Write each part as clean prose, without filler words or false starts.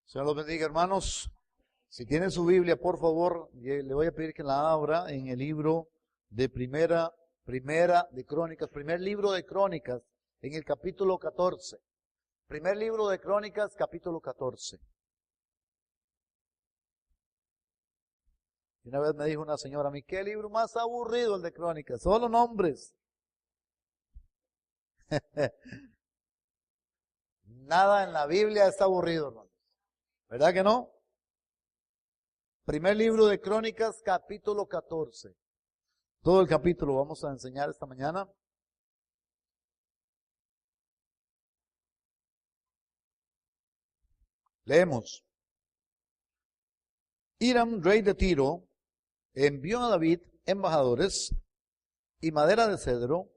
Señor los bendiga, hermanos. Si tienen su Biblia, por favor, le voy a pedir que la abra en el libro de primera de Crónicas, primer libro de Crónicas, en el capítulo 14. Primer libro de Crónicas, capítulo 14. Y una vez me dijo una señora a mí, ¿qué libro más aburrido el de Crónicas? Solo nombres. Nada en la Biblia está aburrido, hermanos. ¿Verdad que no? Primer libro de Crónicas, capítulo 14. Todo el capítulo vamos a enseñar esta mañana. Leemos. Hiram, rey de Tiro, envió a David embajadores y madera de cedro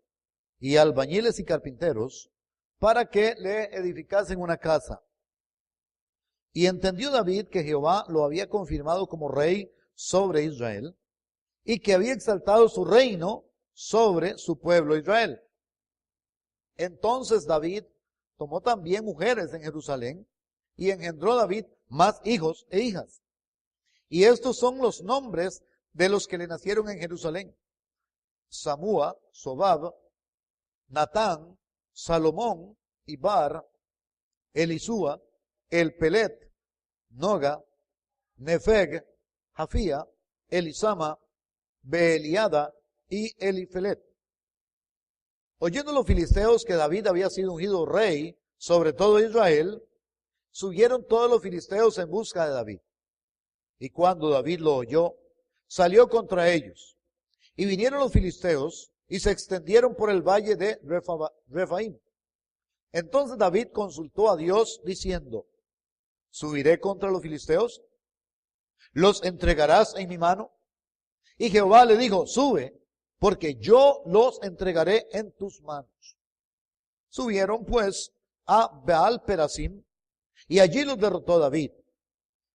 y albañiles y carpinteros para que le edificasen una casa. Y entendió David que Jehová lo había confirmado como rey sobre Israel y que había exaltado su reino sobre su pueblo Israel. Entonces David tomó también mujeres en Jerusalén y engendró David más hijos e hijas. Y estos son los nombres de los que le nacieron en Jerusalén: Samúa, Sobab, Natán, Salomón, Ibar, Elisúa, Elpelet, Noga, Nefeg, Jafía, Elisama, Beeliada y Elifelet. Oyendo los filisteos que David había sido ungido rey sobre todo Israel, subieron todos los filisteos en busca de David. Y cuando David lo oyó, salió contra ellos. Y vinieron los filisteos y se extendieron por el valle de Refaim. Entonces David consultó a Dios diciendo: ¿subiré contra los filisteos? ¿Los entregarás en mi mano? Y Jehová le dijo: sube, porque yo los entregaré en tus manos. Subieron pues a Baal Perasim, y allí los derrotó David.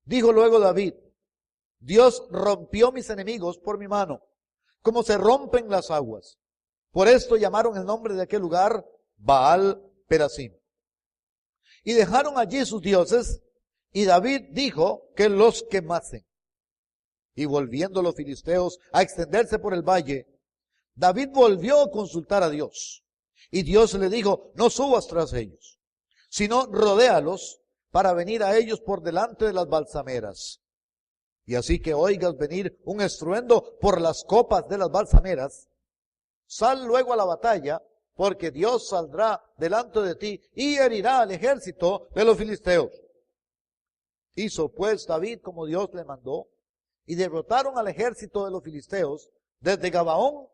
Dijo luego David: Dios rompió mis enemigos por mi mano, como se rompen las aguas. Por esto llamaron el nombre de aquel lugar Baal Perasim. Y dejaron allí sus dioses, y David dijo que los quemasen. Y volviendo los filisteos a extenderse por el valle, David volvió a consultar a Dios. Y Dios le dijo: no subas tras ellos, sino rodéalos para venir a ellos por delante de las balsameras. Y así que oigas venir un estruendo por las copas de las balsameras, sal luego a la batalla, porque Dios saldrá delante de ti y herirá al ejército de los filisteos. Hizo pues David como Dios le mandó, y derrotaron al ejército de los filisteos desde Gabaón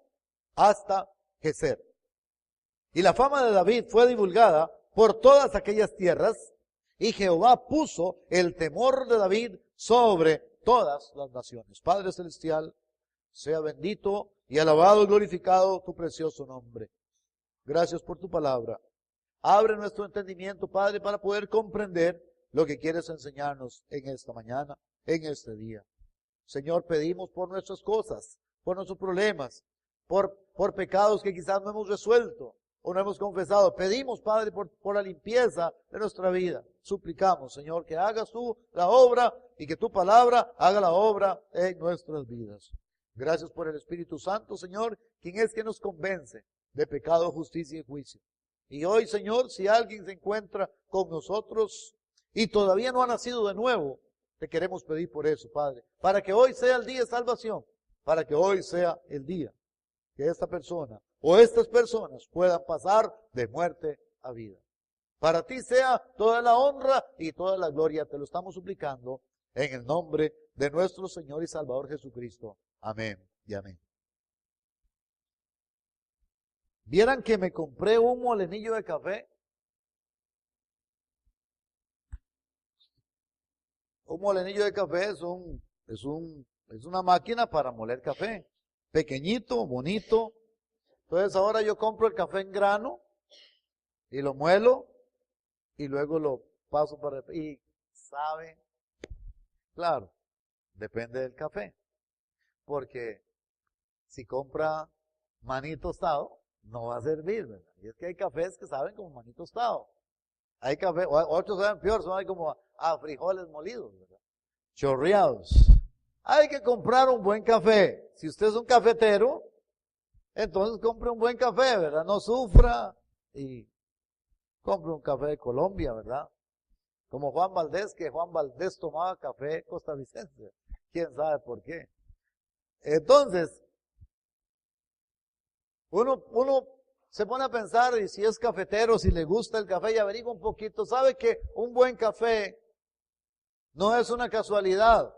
hasta Geser. Y la fama de David fue divulgada por todas aquellas tierras, y Jehová puso el temor de David sobre todas las naciones. Padre celestial, sea bendito y alabado y glorificado tu precioso nombre. Gracias por tu palabra. Abre nuestro entendimiento, Padre, para poder comprender lo que quieres enseñarnos en esta mañana, en este día. Señor, pedimos por nuestras cosas, por nuestros problemas, por pecados que quizás no hemos resuelto o no hemos confesado. Pedimos, Padre, por la limpieza de nuestra vida. Suplicamos, Señor, que hagas tú la obra y que tu palabra haga la obra en nuestras vidas. Gracias por el Espíritu Santo, Señor, quien es que nos convence de pecado, justicia y juicio. Y hoy, Señor, si alguien se encuentra con nosotros y todavía no ha nacido de nuevo, te queremos pedir por eso, Padre, para que hoy sea el día de salvación, para que hoy sea el día que esta persona o estas personas puedan pasar de muerte a vida. Para ti sea toda la honra y toda la gloria, te lo estamos suplicando en el nombre de nuestro Señor y Salvador Jesucristo. Amén y amén. ¿Vieran que me compré un molenillo de café? Un molenillo de café es una máquina para moler café. Pequeñito, bonito. Entonces ahora yo compro el café en grano y lo muelo y luego lo paso para... Y sabe, claro, depende del café. Porque si compra maní tostado, no va a servir, ¿verdad? Y es que hay cafés que saben como maní tostado. Hay café, otros saben peor, son como a frijoles molidos, ¿verdad? Chorreados. Hay que comprar un buen café. Si usted es un cafetero, entonces compre un buen café, ¿verdad? No sufra y compre un café de Colombia, ¿verdad? Como Juan Valdés, que Juan Valdés tomaba café costarricense. ¿Quién sabe por qué? Entonces, uno se pone a pensar, y si es cafetero, si le gusta el café, y averigua un poquito, sabe que un buen café no es una casualidad.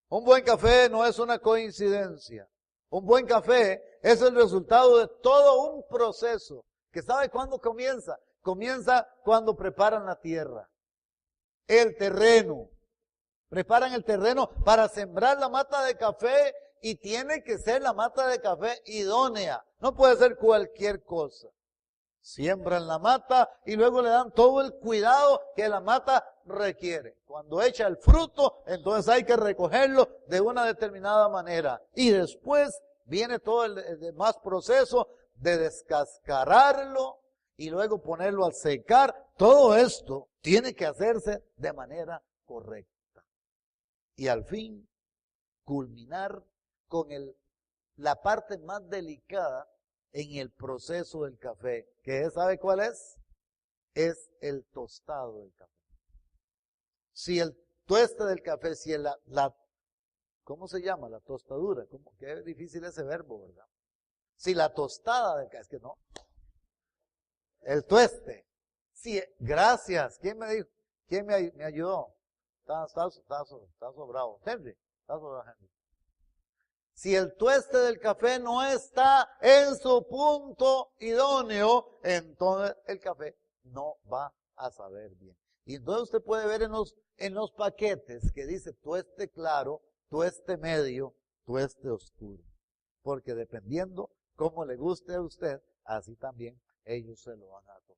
Un buen café no es una coincidencia. Un buen café es el resultado de todo un proceso. ¿Que sabe cuándo comienza? Comienza cuando preparan la tierra, el terreno. Preparan el terreno para sembrar la mata de café y tiene que ser la mata de café idónea. No puede ser cualquier cosa. Siembran la mata y luego le dan todo el cuidado que la mata requiere. Cuando echa el fruto, entonces hay que recogerlo de una determinada manera. Y después viene todo el demás proceso de descascararlo y luego ponerlo al secar. Todo esto tiene que hacerse de manera correcta. Y al fin, culminar con la parte más delicada en el proceso del café, que ¿sabe cuál es? Es el tostado del café. Si el tueste del café, si ¿cómo se llama? La tostadura, qué difícil ese verbo, ¿verdad? Si la tostada del café, es que no. El tueste. Sí, gracias. ¿Quién me dijo? ¿Quién me ayudó? Está sobrado. Henry, está sobrado Henry. Si el tueste del café no está en su punto idóneo, entonces el café no va a saber bien. Y entonces usted puede ver en los paquetes que dice tueste claro, tueste medio, tueste oscuro. Porque dependiendo cómo le guste a usted, así también ellos se lo van a tostar.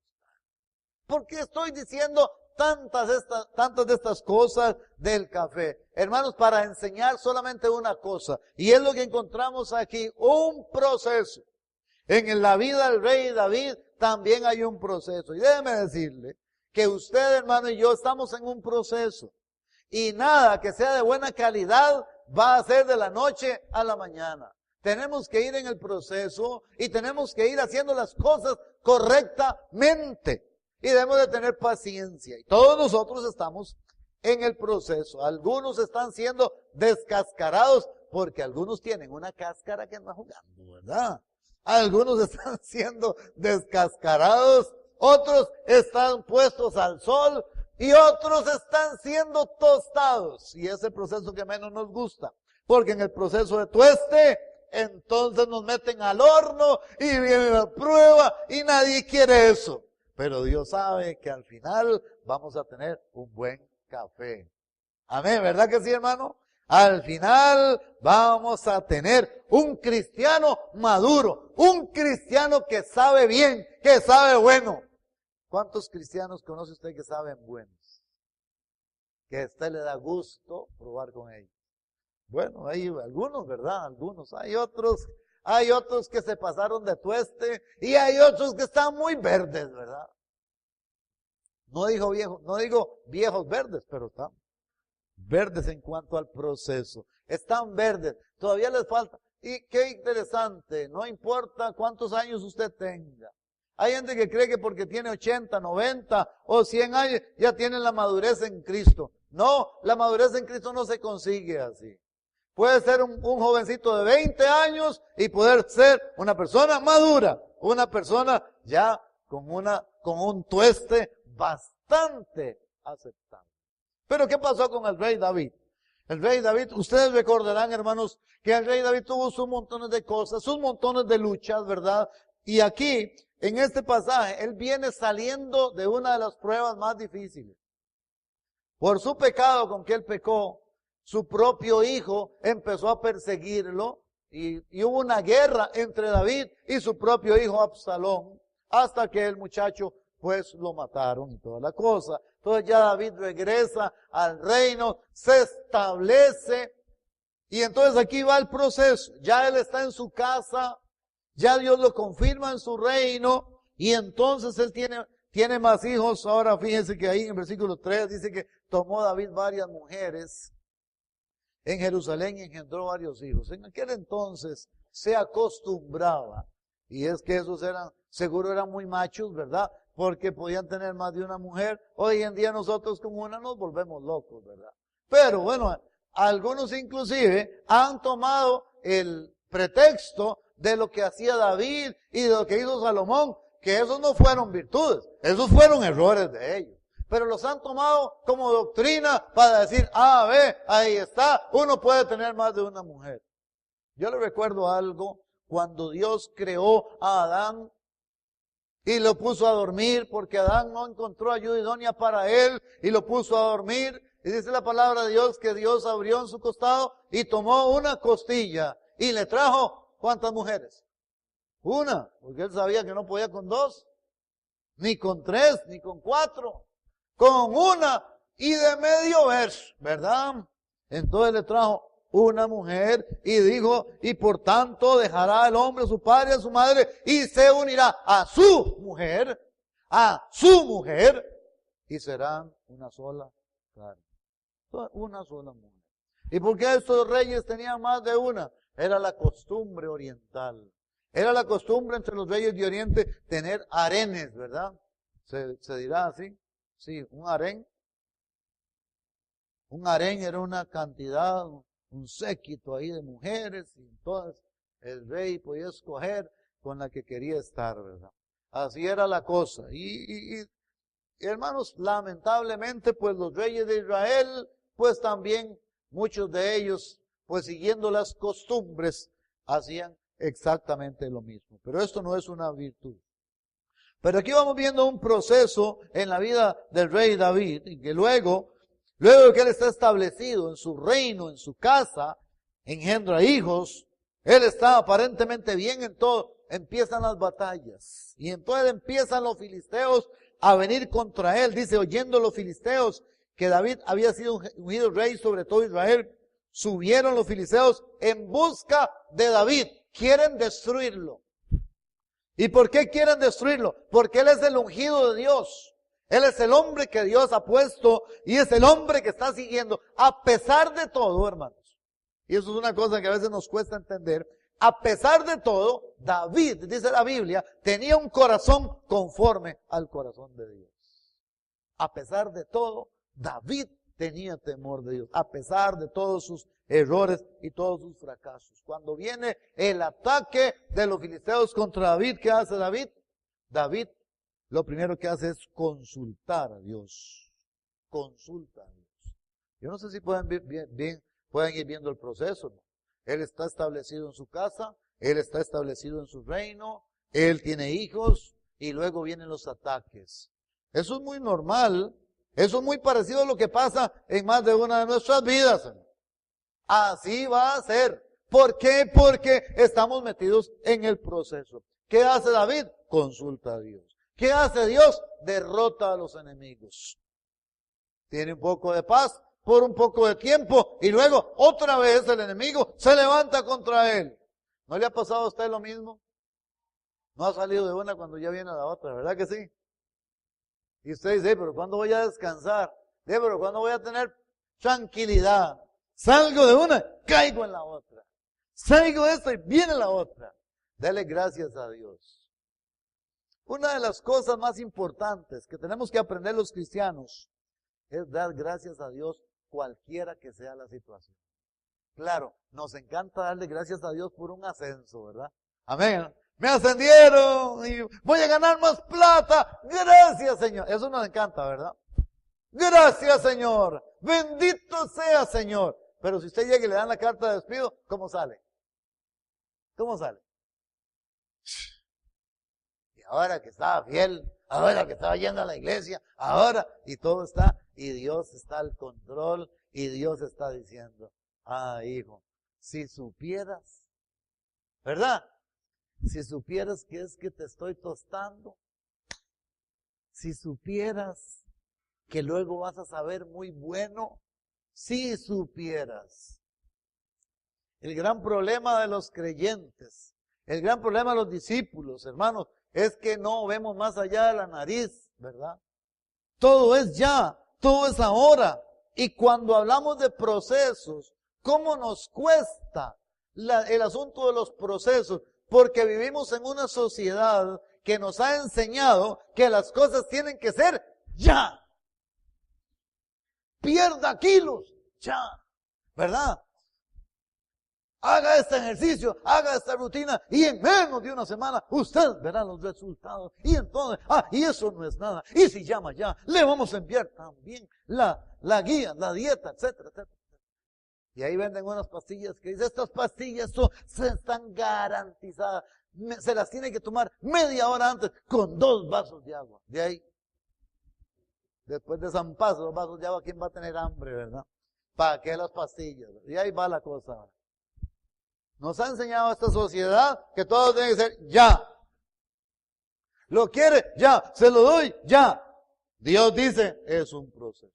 ¿Por qué estoy diciendo tantas de estas cosas del café? Hermanos, para enseñar solamente una cosa, y es lo que encontramos aquí, un proceso. En la vida del rey David también hay un proceso. Y déjeme decirle que usted, hermano, y yo estamos en un proceso. Y nada que sea de buena calidad va a ser de la noche a la mañana. Tenemos que ir en el proceso y tenemos que ir haciendo las cosas correctamente. Y debemos de tener paciencia. Y todos nosotros estamos en el proceso. Algunos están siendo descascarados porque algunos tienen una cáscara que anda jugando, ¿verdad? Algunos están siendo descascarados, otros están puestos al sol y otros están siendo tostados. Y ese proceso que menos nos gusta. Porque en el proceso de tueste, entonces nos meten al horno y viene la prueba y nadie quiere eso. Pero Dios sabe que al final vamos a tener un buen café. Amén, ¿verdad que sí, hermano? Al final vamos a tener un cristiano maduro, un cristiano que sabe bien, que sabe bueno. ¿Cuántos cristianos conoce usted que saben buenos? Que a usted le da gusto probar con ellos. Bueno, hay algunos, ¿verdad? Algunos. Hay otros que se pasaron de tueste y hay otros que están muy verdes, ¿verdad? No digo viejos verdes, pero están verdes en cuanto al proceso. Están verdes, todavía les falta. Y qué interesante, no importa cuántos años usted tenga. Hay gente que cree que porque tiene 80, 90 o 100 años ya tiene la madurez en Cristo. No, la madurez en Cristo no se consigue así. Puede ser un jovencito de 20 años y poder ser una persona madura, una persona ya con un tueste bastante aceptable. Pero ¿qué pasó con el rey David? El rey David, ustedes recordarán, hermanos, que el rey David tuvo sus montones de cosas, sus montones de luchas, ¿verdad? Y aquí, en este pasaje, él viene saliendo de una de las pruebas más difíciles. Por su pecado con que él pecó, su propio hijo empezó a perseguirlo y hubo una guerra entre David y su propio hijo Absalón, hasta que el muchacho pues lo mataron y toda la cosa. Entonces ya David regresa al reino, se establece y entonces aquí va el proceso. Ya él está en su casa, ya Dios lo confirma en su reino y entonces él tiene tiene más hijos. Ahora fíjense que ahí en el versículo 3 dice que tomó David varias mujeres en Jerusalén y engendró varios hijos. En aquel entonces se acostumbraba, y es que esos seguro eran muy machos, ¿verdad? Porque podían tener más de una mujer. Hoy en día nosotros con una nos volvemos locos, ¿verdad? Pero bueno, algunos inclusive han tomado el pretexto de lo que hacía David y de lo que hizo Salomón, que esos no fueron virtudes, esos fueron errores de ellos. Pero los han tomado como doctrina para decir, ve, ahí está, uno puede tener más de una mujer. Yo le recuerdo algo, cuando Dios creó a Adán y lo puso a dormir, porque Adán no encontró ayuda idónea para él, y lo puso a dormir, y dice la palabra de Dios que Dios abrió en su costado y tomó una costilla y le trajo, ¿cuántas mujeres? Una, porque él sabía que no podía con dos, ni con tres, ni con cuatro, con una y de medio verso, ¿verdad? Entonces le trajo una mujer y dijo, y por tanto dejará el hombre a su padre y a su madre y se unirá a su mujer, y serán una sola carne. Una sola mujer. ¿Y por qué estos reyes tenían más de una? Era la costumbre oriental. Era la costumbre entre los reyes de Oriente tener harenes, ¿verdad? Se dirá así. Sí, un harén. Un harén era una cantidad, un séquito ahí de mujeres, y entonces el rey podía escoger con la que quería estar, ¿verdad? Así era la cosa. Y hermanos, lamentablemente, pues los reyes de Israel, pues también muchos de ellos, pues siguiendo las costumbres, hacían exactamente lo mismo. Pero esto no es una virtud. Pero aquí vamos viendo un proceso en la vida del rey David, y que luego que él está establecido en su reino, en su casa, engendra hijos, él está aparentemente bien en todo, empiezan las batallas. Y entonces empiezan los filisteos a venir contra él. Dice, oyendo los filisteos que David había sido ungido rey sobre todo Israel, subieron los filisteos en busca de David. Quieren destruirlo. ¿Y por qué quieren destruirlo? Porque él es el ungido de Dios. Él es el hombre que Dios ha puesto y es el hombre que está siguiendo. A pesar de todo, hermanos. Y eso es una cosa que a veces nos cuesta entender. A pesar de todo, David, dice la Biblia, tenía un corazón conforme al corazón de Dios. A pesar de todo, David tenía temor de Dios. A pesar de todos sus errores y todos sus fracasos. Cuando viene el ataque de los filisteos contra David, ¿qué hace David? David lo primero que hace es consultar a Dios. Consulta a Dios. Yo no sé si pueden ir viendo el proceso, ¿no? Él está establecido en su casa, él está establecido en su reino, él tiene hijos y luego vienen los ataques. Eso es muy normal, eso es muy parecido a lo que pasa en más de una de nuestras vidas, hermano. Así va a ser. ¿Por qué? Porque estamos metidos en el proceso. ¿Qué hace David? Consulta a Dios. ¿Qué hace Dios? Derrota a los enemigos. Tiene un poco de paz por un poco de tiempo y luego otra vez el enemigo se levanta contra él. ¿No le ha pasado a usted lo mismo? No ha salido de una cuando ya viene la otra, ¿verdad que sí? Y usted dice, pero ¿cuándo voy a descansar? Pero ¿cuándo voy a tener tranquilidad? Salgo de una, caigo en la otra. Salgo de esta y viene la otra. Dele gracias a Dios. Una de las cosas más importantes que tenemos que aprender los cristianos es dar gracias a Dios cualquiera que sea la situación. Claro, nos encanta darle gracias a Dios por un ascenso, ¿verdad? Amén. Me ascendieron y voy a ganar más plata. Gracias, Señor. Eso nos encanta, ¿verdad? Gracias, Señor. Bendito sea, Señor. Pero si usted llega y le dan la carta de despido, ¿cómo sale? ¿Cómo sale? Y ahora que estaba fiel, ahora que estaba yendo a la iglesia, ahora, y todo está, y Dios está al control, y Dios está diciendo, hijo, si supieras, ¿verdad? Si supieras que es que te estoy tostando, si supieras que luego vas a saber muy bueno, si supieras. El gran problema de los creyentes, el gran problema de los discípulos, hermanos, es que no vemos más allá de la nariz. ¿verdad? Todo es ya, todo es ahora. Y cuando hablamos de procesos, ¿cómo nos cuesta el asunto de los procesos? Porque vivimos en una sociedad que nos ha enseñado que las cosas tienen que ser ya. Pierda kilos, ya, ¿verdad? Haga este ejercicio, haga esta rutina y en menos de una semana usted verá los resultados. Y entonces, y eso no es nada. Y si llama ya, le vamos a enviar también la guía, la dieta, etcétera, etcétera. Y ahí venden unas pastillas que dicen, estas pastillas están garantizadas. Se las tiene que tomar media hora antes con 2 vasos de agua. De ahí, después de San Paso, 2 vasos de agua, ¿quién va a tener hambre, verdad? ¿Para qué las pastillas? Y ahí va la cosa. Nos ha enseñado esta sociedad que todo tiene que ser ya. Lo quiere ya, se lo doy ya. Dios dice, es un proceso.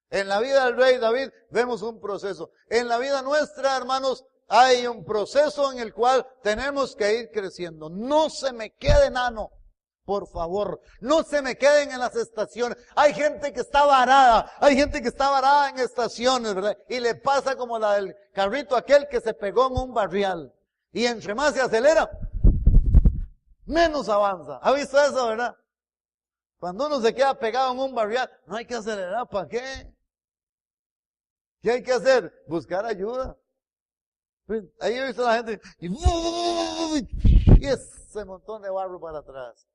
En la vida del rey David vemos un proceso. En la vida nuestra, hermanos, hay un proceso en el cual tenemos que ir creciendo. No se me quede enano, por favor. No se me queden en las estaciones. Hay gente que está varada. Hay gente que está varada en estaciones, ¿verdad? Y le pasa como la del carrito aquel que se pegó en un barrial. Y entre más se acelera, menos avanza. ¿Ha visto eso, verdad? Cuando uno se queda pegado en un barrial, no hay que acelerar. ¿Para qué? ¿Qué hay que hacer? Buscar ayuda. Ahí he visto a la gente y ese montón de barro para atrás.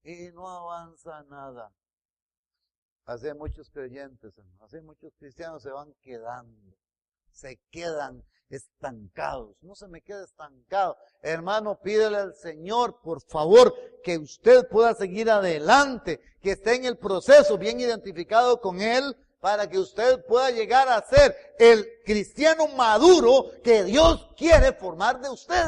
Y no avanza nada. Así hay muchos creyentes, así muchos cristianos se van quedando. Se quedan estancados. No se me quede estancado. Hermano, pídele al Señor, por favor, que usted pueda seguir adelante, que esté en el proceso bien identificado con Él, para que usted pueda llegar a ser el cristiano maduro que Dios quiere formar de usted.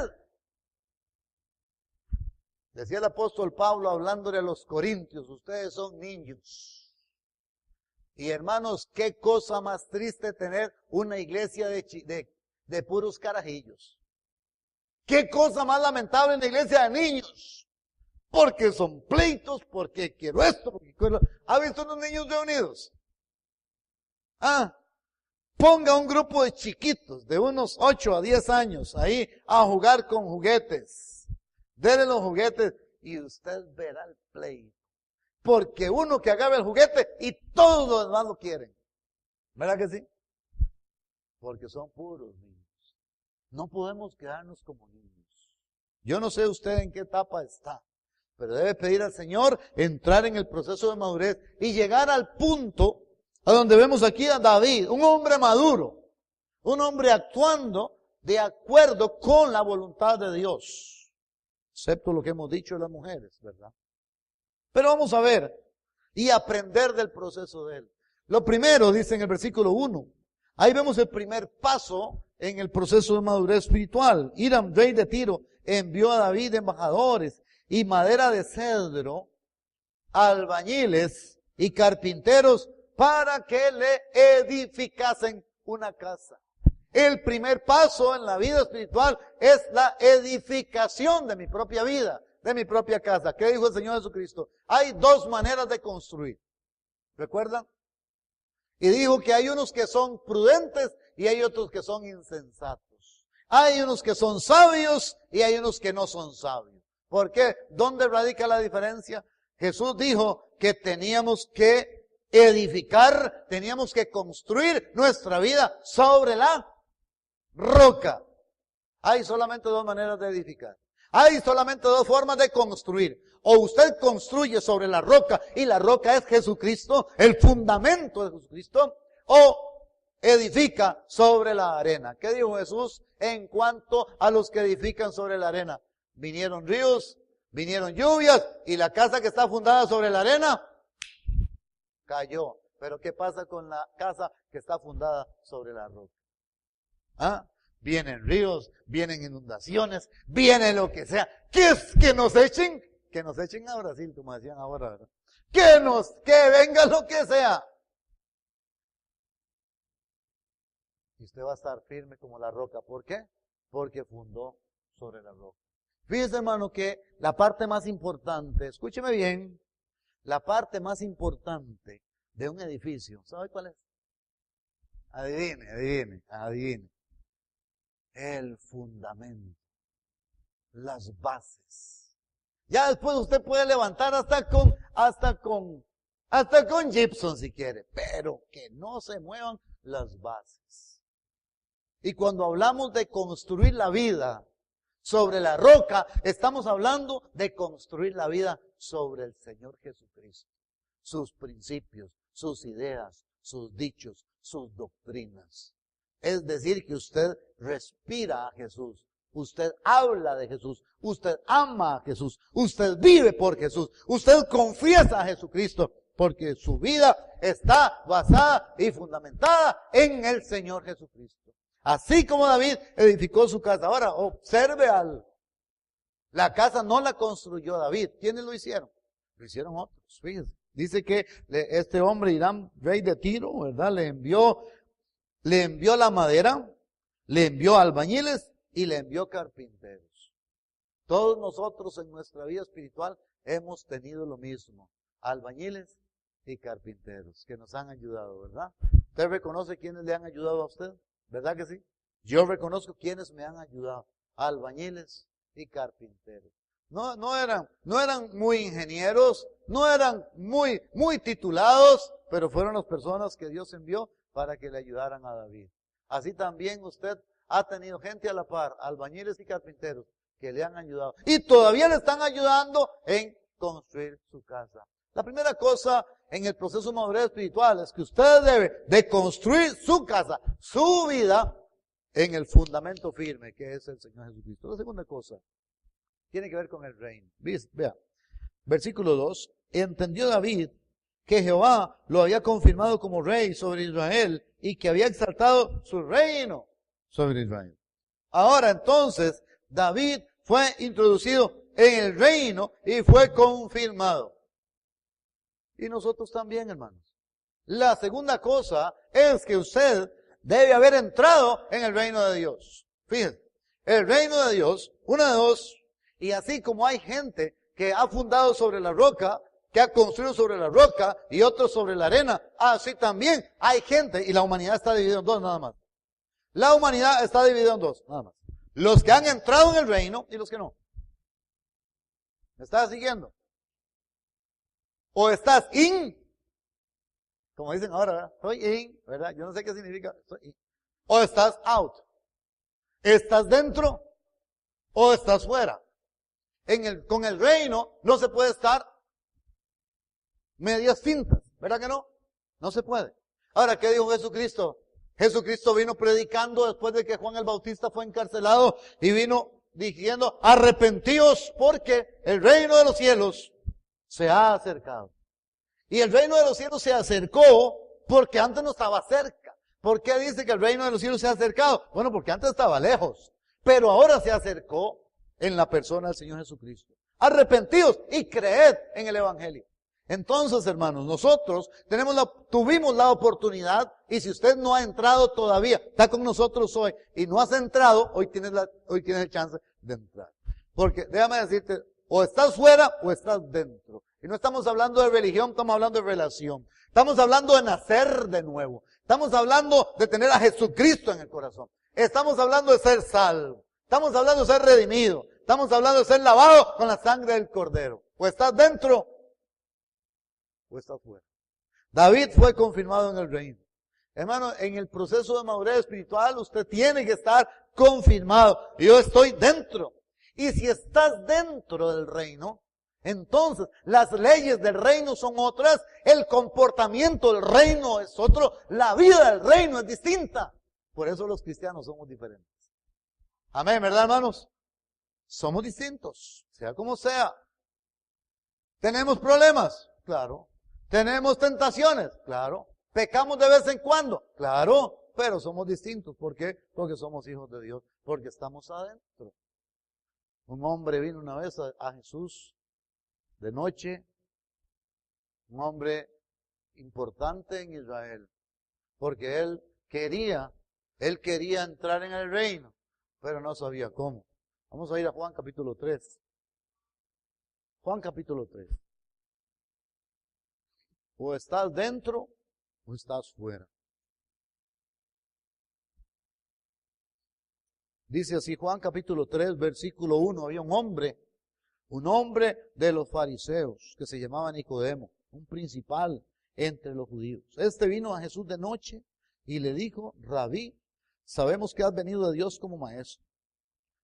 Decía el apóstol Pablo hablándole a los corintios, ustedes son niños. Y hermanos, qué cosa más triste tener una iglesia de puros carajillos. Qué cosa más lamentable en la iglesia de niños. Porque son pleitos, porque quiero esto, porque quiero... ¿Ha visto unos niños reunidos? Ponga un grupo de chiquitos de unos 8 a 10 años ahí a jugar con juguetes. Dele los juguetes y usted verá el pleito. Porque uno que agarra el juguete y todos los demás lo quieren. ¿Verdad que sí? Porque son puros niños. No podemos quedarnos como niños. Yo no sé usted en qué etapa está, pero debe pedir al Señor entrar en el proceso de madurez y llegar al punto a donde vemos aquí a David, un hombre maduro, un hombre actuando de acuerdo con la voluntad de Dios, excepto lo que hemos dicho de las mujeres, ¿verdad? Pero vamos a ver y aprender del proceso de él. Lo primero, dice en el versículo 1, ahí vemos el primer paso en el proceso de madurez espiritual. Hiram, rey de Tiro, envió a David embajadores y madera de cedro, albañiles y carpinteros para que le edificasen una casa. El primer paso en la vida espiritual es la edificación de mi propia vida, de mi propia casa. ¿Qué dijo el Señor Jesucristo? Hay 2 maneras de construir. ¿Recuerdan? Y dijo que hay unos que son prudentes y hay otros que son insensatos. Hay unos que son sabios y hay unos que no son sabios. ¿Por qué? ¿Dónde radica la diferencia? Jesús dijo que teníamos que edificar, teníamos que construir nuestra vida sobre la roca. Hay solamente 2 maneras de edificar. Hay solamente 2 formas de construir. O usted construye sobre la roca y la roca es Jesucristo, el fundamento de Jesucristo, o edifica sobre la arena. ¿Qué dijo Jesús en cuanto a los que edifican sobre la arena? Vinieron ríos, vinieron lluvias y la casa que está fundada sobre la arena cayó. Pero ¿qué pasa con la casa que está fundada sobre la roca? Vienen ríos, vienen inundaciones, viene lo que sea. ¿Qué es que nos echen? Que nos echen a Brasil, como decían ahora, ¿verdad? Que venga lo que sea. Y usted va a estar firme como la roca. ¿Por qué? Porque fundó sobre la roca. Fíjese, hermano, que la parte más importante, escúcheme bien, La parte más importante de un edificio, ¿sabe cuál es? Adivine. El fundamento, las bases. Ya después usted puede levantar hasta con gypsum si quiere, pero que no se muevan las bases. Y cuando hablamos de construir la vida sobre la roca, estamos hablando de construir la vida sobre el Señor Jesucristo. Sus principios, sus ideas, sus dichos, sus doctrinas. Es decir, que usted respira a Jesús, usted habla de Jesús, usted ama a Jesús, usted vive por Jesús, usted confiesa a Jesucristo, porque su vida está basada y fundamentada en el Señor Jesucristo. Así como David edificó su casa. Ahora, observe la casa no la construyó David. ¿Quiénes lo hicieron? Lo hicieron otros, fíjense. Dice que este hombre, Hiram, rey de Tiro, ¿verdad? Le envió la madera, le envió albañiles y le envió carpinteros. Todos nosotros en nuestra vida espiritual hemos tenido lo mismo. Albañiles y carpinteros que nos han ayudado, ¿verdad? ¿Usted reconoce quiénes le han ayudado a usted? ¿Verdad que sí? Yo reconozco quiénes me han ayudado. Albañiles y carpinteros. No eran muy ingenieros, no eran muy titulados, pero fueron las personas que Dios envió para que le ayudaran a David. Así también usted ha tenido gente a la par, albañiles y carpinteros, que le han ayudado. Y todavía le están ayudando en construir su casa. La primera cosa en el proceso de madurez espiritual es que usted debe de construir su casa, su vida, en el fundamento firme que es el Señor Jesucristo. La segunda cosa tiene que ver con el reino. Vea, versículo 2. Entendió David que Jehová lo había confirmado como rey sobre Israel y que había exaltado su reino sobre Israel. Ahora entonces David fue introducido en el reino y fue confirmado. Y nosotros también, hermanos. La segunda cosa es que usted debe haber entrado en el reino de Dios. Fíjense, el reino de Dios, una de dos, y así como hay gente que ha fundado sobre la roca, que ha construido sobre la roca y otros sobre la arena, así también hay gente, y la humanidad está dividida en dos nada más. La humanidad está dividida en dos, nada más. Los que han entrado en el reino y los que no. ¿Me estás siguiendo? O estás como dicen ahora, ¿verdad? Soy in, ¿verdad? Yo no sé qué significa. Soy in. O estás out. ¿Estás dentro o estás fuera? Con el reino no se puede estar medias fintas, ¿verdad que no? No se puede. Ahora, ¿qué dijo Jesucristo? Jesucristo vino predicando después de que Juan el Bautista fue encarcelado y vino diciendo, arrepentíos porque el reino de los cielos se ha acercado. Y el reino de los cielos se acercó porque antes no estaba cerca. ¿Por qué dice que el reino de los cielos se ha acercado? Bueno, porque antes estaba lejos. Pero ahora se acercó en la persona del Señor Jesucristo. Arrepentíos y creed en el Evangelio. Entonces, hermanos, nosotros tuvimos la oportunidad, y si usted no ha entrado todavía, está con nosotros hoy, y no has entrado, hoy tienes el chance de entrar. Porque, déjame decirte, o estás fuera o estás dentro. Y no estamos hablando de religión, estamos hablando de relación. Estamos hablando de nacer de nuevo. Estamos hablando de tener a Jesucristo en el corazón. Estamos hablando de ser salvo. Estamos hablando de ser redimido. Estamos hablando de ser lavado con la sangre del Cordero. O estás dentro o estás fuera. David fue confirmado en el reino. Hermano, en el proceso de madurez espiritual usted tiene que estar confirmado. Yo estoy dentro. Y si estás dentro del reino, entonces las leyes del reino son otras, el comportamiento del reino es otro, la vida del reino es distinta. Por eso los cristianos somos diferentes. Amén, ¿verdad, hermanos? Somos distintos, sea como sea. ¿Tenemos problemas? Claro. ¿Tenemos tentaciones? Claro. ¿Pecamos de vez en cuando? Claro. Pero somos distintos. ¿Por qué? Porque somos hijos de Dios. Porque estamos adentro. Un hombre vino una vez a Jesús de noche. Un hombre importante en Israel. Porque él quería entrar en el reino. Pero no sabía cómo. Vamos a ir a Juan capítulo 3. Juan capítulo 3. O estás dentro o estás fuera. Dice así Juan capítulo 3, versículo 1. Había un hombre de los fariseos que se llamaba Nicodemo, un principal entre los judíos. Este vino a Jesús de noche y le dijo: Rabí, sabemos que has venido de Dios como maestro,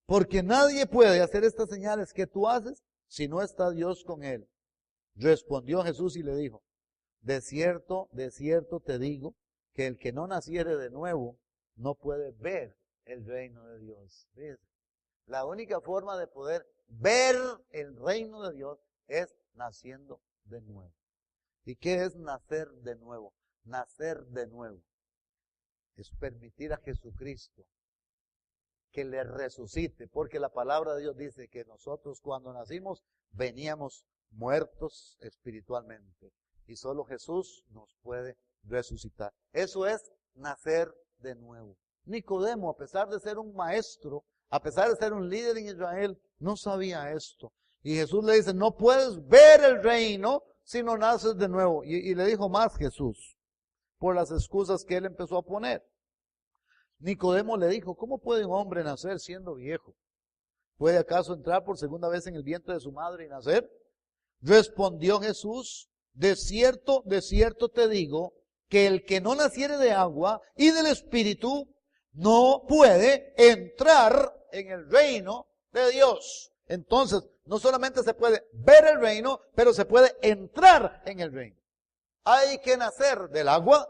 porque nadie puede hacer estas señales que tú haces si no está Dios con él. Respondió Jesús y le dijo: de cierto te digo, que el que no naciere de nuevo no puede ver el reino de Dios. Fíjense, la única forma de poder ver el reino de Dios es naciendo de nuevo. ¿Y qué es nacer de nuevo? Nacer de nuevo es permitir a Jesucristo que le resucite, porque la palabra de Dios dice que nosotros cuando nacimos veníamos muertos espiritualmente y solo Jesús nos puede resucitar. Eso es nacer de nuevo. Nicodemo, a pesar de ser un maestro, a pesar de ser un líder en Israel, no sabía esto. Y Jesús le dice: no puedes ver el reino si no naces de nuevo. Y le dijo más Jesús, por las excusas que él empezó a poner. Nicodemo le dijo: ¿cómo puede un hombre nacer siendo viejo? ¿Puede acaso entrar por segunda vez en el vientre de su madre y nacer? Respondió Jesús: de cierto te digo, que el que no naciere de agua y del Espíritu no puede entrar en el reino de Dios. Entonces, no solamente se puede ver el reino, pero se puede entrar en el reino. Hay que nacer del agua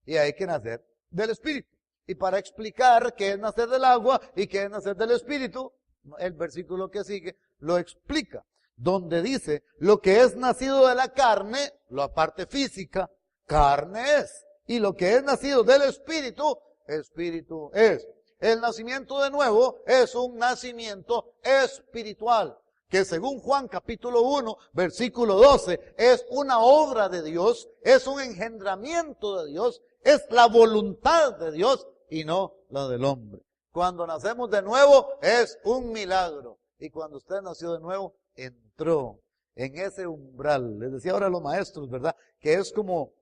y hay que nacer del Espíritu. Y para explicar qué es nacer del agua y qué es nacer del Espíritu, el versículo que sigue lo explica, donde dice: lo que es nacido de la carne, la parte física, carne es. Y lo que es nacido del Espíritu, Espíritu es. El nacimiento de nuevo es un nacimiento espiritual, que según Juan capítulo 1, versículo 12, es una obra de Dios, es un engendramiento de Dios, es la voluntad de Dios y no la del hombre. Cuando nacemos de nuevo es un milagro. Y cuando usted nació de nuevo, entró en ese umbral. Les decía ahora a los maestros, ¿verdad? Que es como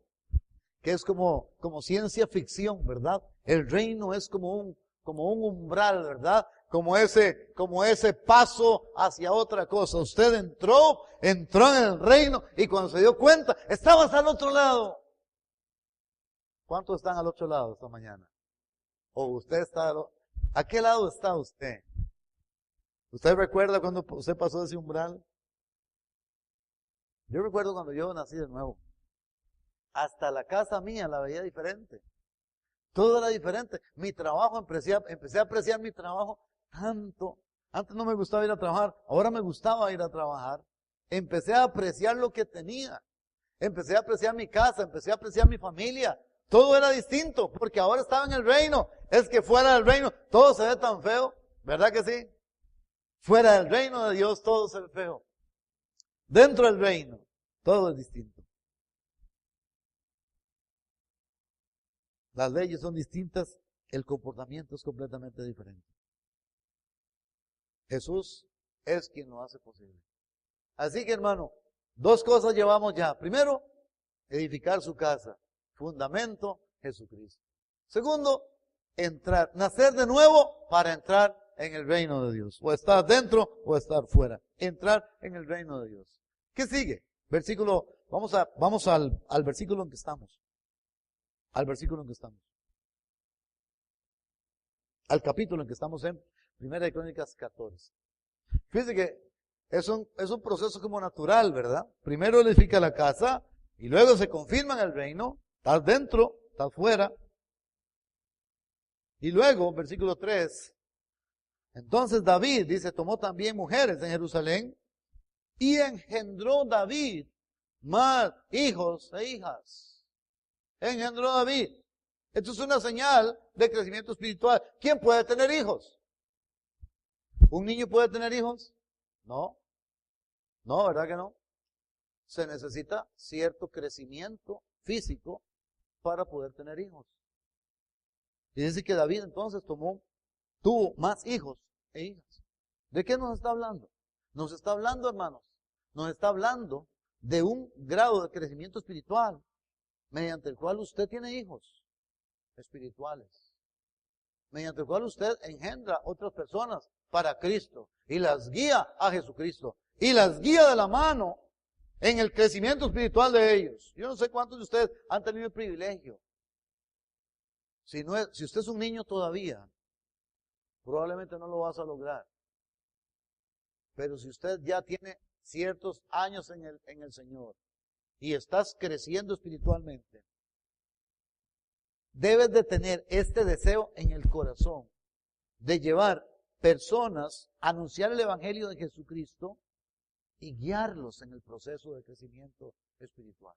ciencia ficción, ¿verdad? El reino es como un umbral, ¿verdad? Como ese paso hacia otra cosa. Usted entró en el reino y cuando se dio cuenta, estabas al otro lado. ¿Cuántos están al otro lado esta mañana? ¿O usted está ¿a qué lado está usted? ¿Usted recuerda cuando usted pasó ese umbral? Yo recuerdo cuando yo nací de nuevo. Hasta la casa mía la veía diferente. Todo era diferente. Mi trabajo, empecé a apreciar mi trabajo tanto. Antes no me gustaba ir a trabajar, ahora me gustaba ir a trabajar. Empecé a apreciar lo que tenía. Empecé a apreciar mi casa, empecé a apreciar mi familia. Todo era distinto, porque ahora estaba en el reino. Es que fuera del reino todo se ve tan feo, ¿verdad que sí? Fuera del reino de Dios todo se ve feo. Dentro del reino todo es distinto. Las leyes son distintas, el comportamiento es completamente diferente. Jesús es quien lo hace posible. Así que, hermano, dos cosas llevamos ya. Primero, edificar su casa. Fundamento, Jesucristo. Segundo, nacer de nuevo para entrar en el reino de Dios. O estar dentro o estar fuera. Entrar en el reino de Dios. ¿Qué sigue? Vamos al versículo en que estamos. Al versículo en que estamos. Al capítulo en que estamos en 1 Crónicas 14. Fíjense que es un proceso como natural, ¿verdad? Primero edifica la casa y luego se confirma en el reino. Estás dentro, estás fuera. Y luego, versículo 3. Entonces David, dice, tomó también mujeres en Jerusalén y engendró David más hijos e hijas. Engendró David. Esto es una señal de crecimiento espiritual. ¿Quién puede tener hijos? ¿Un niño puede tener hijos? No. No, ¿verdad que no? Se necesita cierto crecimiento físico para poder tener hijos. Y dice que David entonces tuvo más hijos e hijas. ¿De qué nos está hablando? Nos está hablando, hermanos. Nos está hablando de un grado de crecimiento espiritual mediante el cual usted tiene hijos espirituales, mediante el cual usted engendra otras personas para Cristo y las guía a Jesucristo y las guía de la mano en el crecimiento espiritual de ellos. Yo no sé cuántos de ustedes han tenido el privilegio. Si usted es un niño todavía, probablemente no lo vas a lograr. Pero si usted ya tiene ciertos años en el Señor y estás creciendo espiritualmente, debes de tener este deseo en el corazón de llevar personas, anunciar el Evangelio de Jesucristo y guiarlos en el proceso de crecimiento espiritual.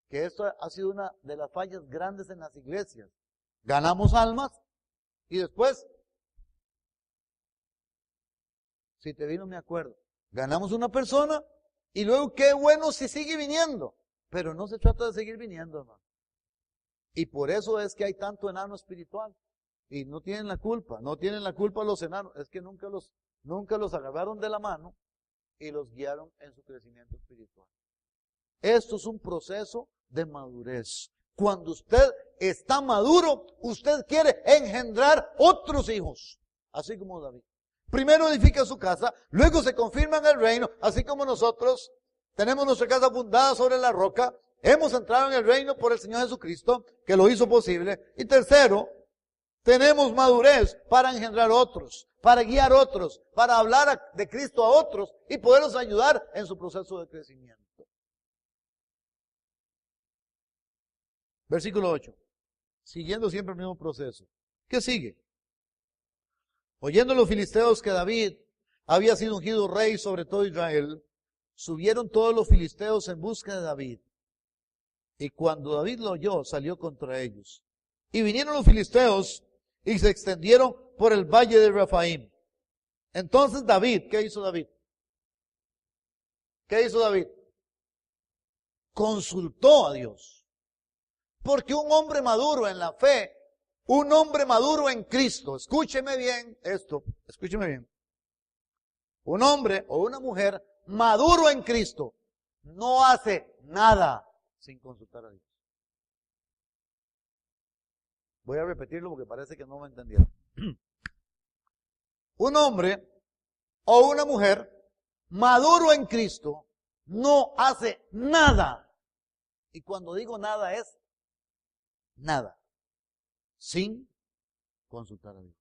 Que esto ha sido una de las fallas grandes en las iglesias. Ganamos almas y después, si te vino me acuerdo, ganamos una persona y luego qué bueno si sigue viniendo. Pero no se trata de seguir viniendo, hermano. Y por eso es que hay tanto enano espiritual. Y no tienen la culpa los enanos. Es que nunca los agarraron de la mano y los guiaron en su crecimiento espiritual. Esto es un proceso de madurez. Cuando usted está maduro, usted quiere engendrar otros hijos, así como David. Primero edifica su casa, luego se confirma en el reino, así como nosotros tenemos nuestra casa fundada sobre la roca, hemos entrado en el reino por el Señor Jesucristo, que lo hizo posible. Y tercero, tenemos madurez para engendrar otros, para guiar otros, para hablar de Cristo a otros y poderlos ayudar en su proceso de crecimiento. Versículo 8. Siguiendo siempre el mismo proceso. ¿Qué sigue? Oyendo los filisteos que David había sido ungido rey sobre todo Israel, subieron todos los filisteos en busca de David. Y cuando David lo oyó, salió contra ellos. Y vinieron los filisteos y se extendieron por el valle de Rafaim. Entonces David, ¿qué hizo David? ¿Qué hizo David? Consultó a Dios. Porque un hombre maduro en la fe, un hombre maduro en Cristo, escúcheme bien esto, escúcheme bien. Un hombre o una mujer maduro en Cristo no hace nada sin consultar a Dios. Voy a repetirlo porque parece que no me entendieron. Un hombre o una mujer maduro en Cristo no hace nada. Y cuando digo nada es nada, sin consultar a Dios.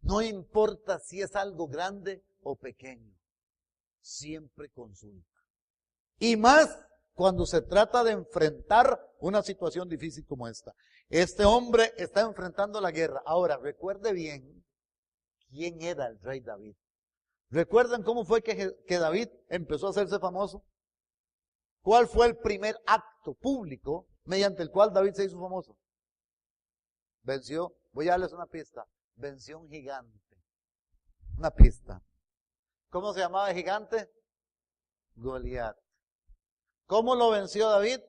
No importa si es algo grande o pequeño, siempre consulta. Y más cuando se trata de enfrentar una situación difícil como esta. Este hombre está enfrentando la guerra. Ahora, recuerde bien quién era el rey David. ¿Recuerdan cómo fue que David empezó a hacerse famoso? ¿Cuál fue el primer acto público mediante el cual David se hizo famoso? Venció, voy a darles una pista, venció un gigante. Una pista. ¿Cómo se llamaba el gigante? Goliat. ¿Cómo lo venció David?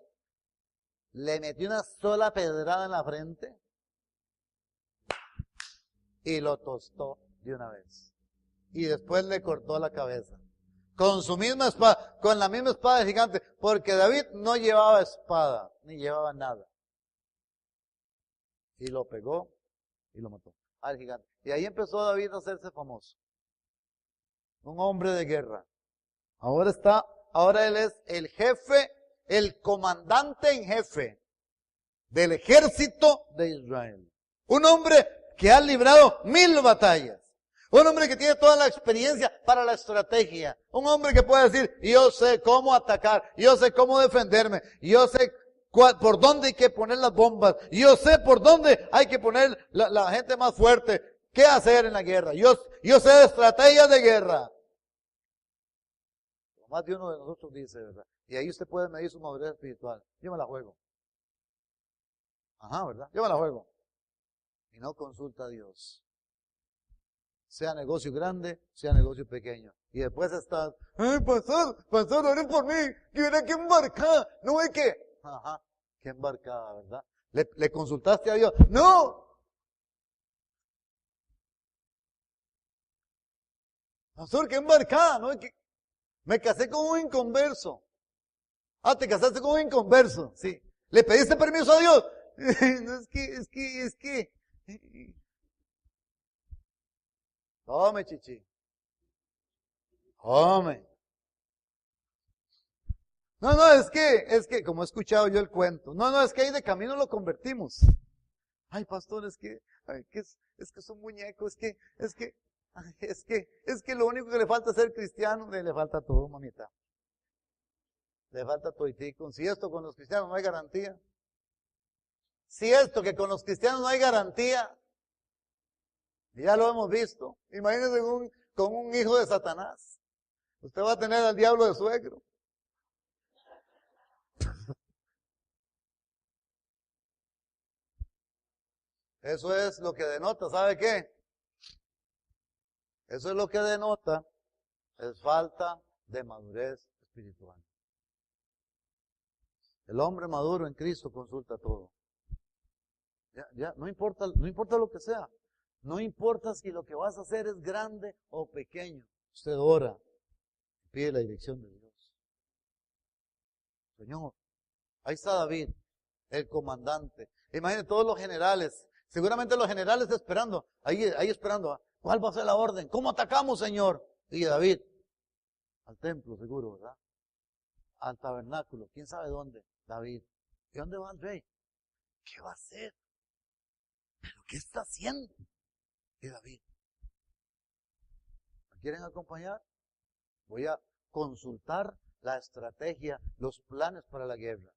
Le metió una sola pedrada en la frente y lo tostó de una vez. Y después le cortó la cabeza. Con su misma espada, con la misma espada del gigante, porque David no llevaba espada, ni llevaba nada. Y lo pegó y lo mató al gigante. Y ahí empezó David a hacerse famoso. Un hombre de guerra. Ahora él es el jefe, el comandante en jefe del ejército de Israel. Un hombre que ha librado 1000 batallas. Un hombre que tiene toda la experiencia para la estrategia. Un hombre que puede decir, yo sé cómo atacar, yo sé cómo defenderme, yo sé por dónde hay que poner las bombas, yo sé por dónde hay que poner la gente más fuerte, qué hacer en la guerra. Yo sé de estrategias de guerra. Más de uno de nosotros dice, ¿verdad? Y ahí usted puede medir su madurez espiritual. Yo me la juego. Ajá, ¿verdad? Yo me la juego. Y no consulta a Dios. Sea negocio grande, sea negocio pequeño. Y después está, pastor, oren por mí, quiero que embarcar. No hay que. Ajá, qué embarcada, ¿verdad? ¿Le consultaste a Dios? No. Pastor, qué embarcada, no hay que. Me casé con un inconverso. Ah, te casaste con un inconverso, sí. ¿Le pediste permiso a Dios? No, es que. Tome, chichi. Tome. No, no, como he escuchado yo el cuento. No, no, es que ahí de camino lo convertimos. Ay, pastor, es que es un muñeco, es que lo único que le falta es ser cristiano, le falta todo, mamita. Le falta toitico. Si esto con los cristianos no hay garantía. Si esto que con los cristianos no hay garantía, ya lo hemos visto. Imagínense con un hijo de Satanás. Usted va a tener al diablo de suegro. Eso es lo que denota, ¿sabe qué? Eso es lo que denota, es falta de madurez espiritual. El hombre maduro en Cristo consulta todo. Ya, no importa lo que sea. No importa si lo que vas a hacer es grande o pequeño. Usted ora, pide la dirección de Dios. Señor, ahí está David, el comandante. Imagínense todos los generales. Seguramente los generales esperando, ahí esperando. ¿Cuál va a ser la orden? ¿Cómo atacamos, Señor? Y David, al templo seguro, ¿verdad? Al tabernáculo, quién sabe dónde. David, ¿y dónde va el rey? ¿Qué va a hacer? ¿Pero qué está haciendo? Y David, ¿me quieren acompañar? Voy a consultar la estrategia, los planes para la guerra.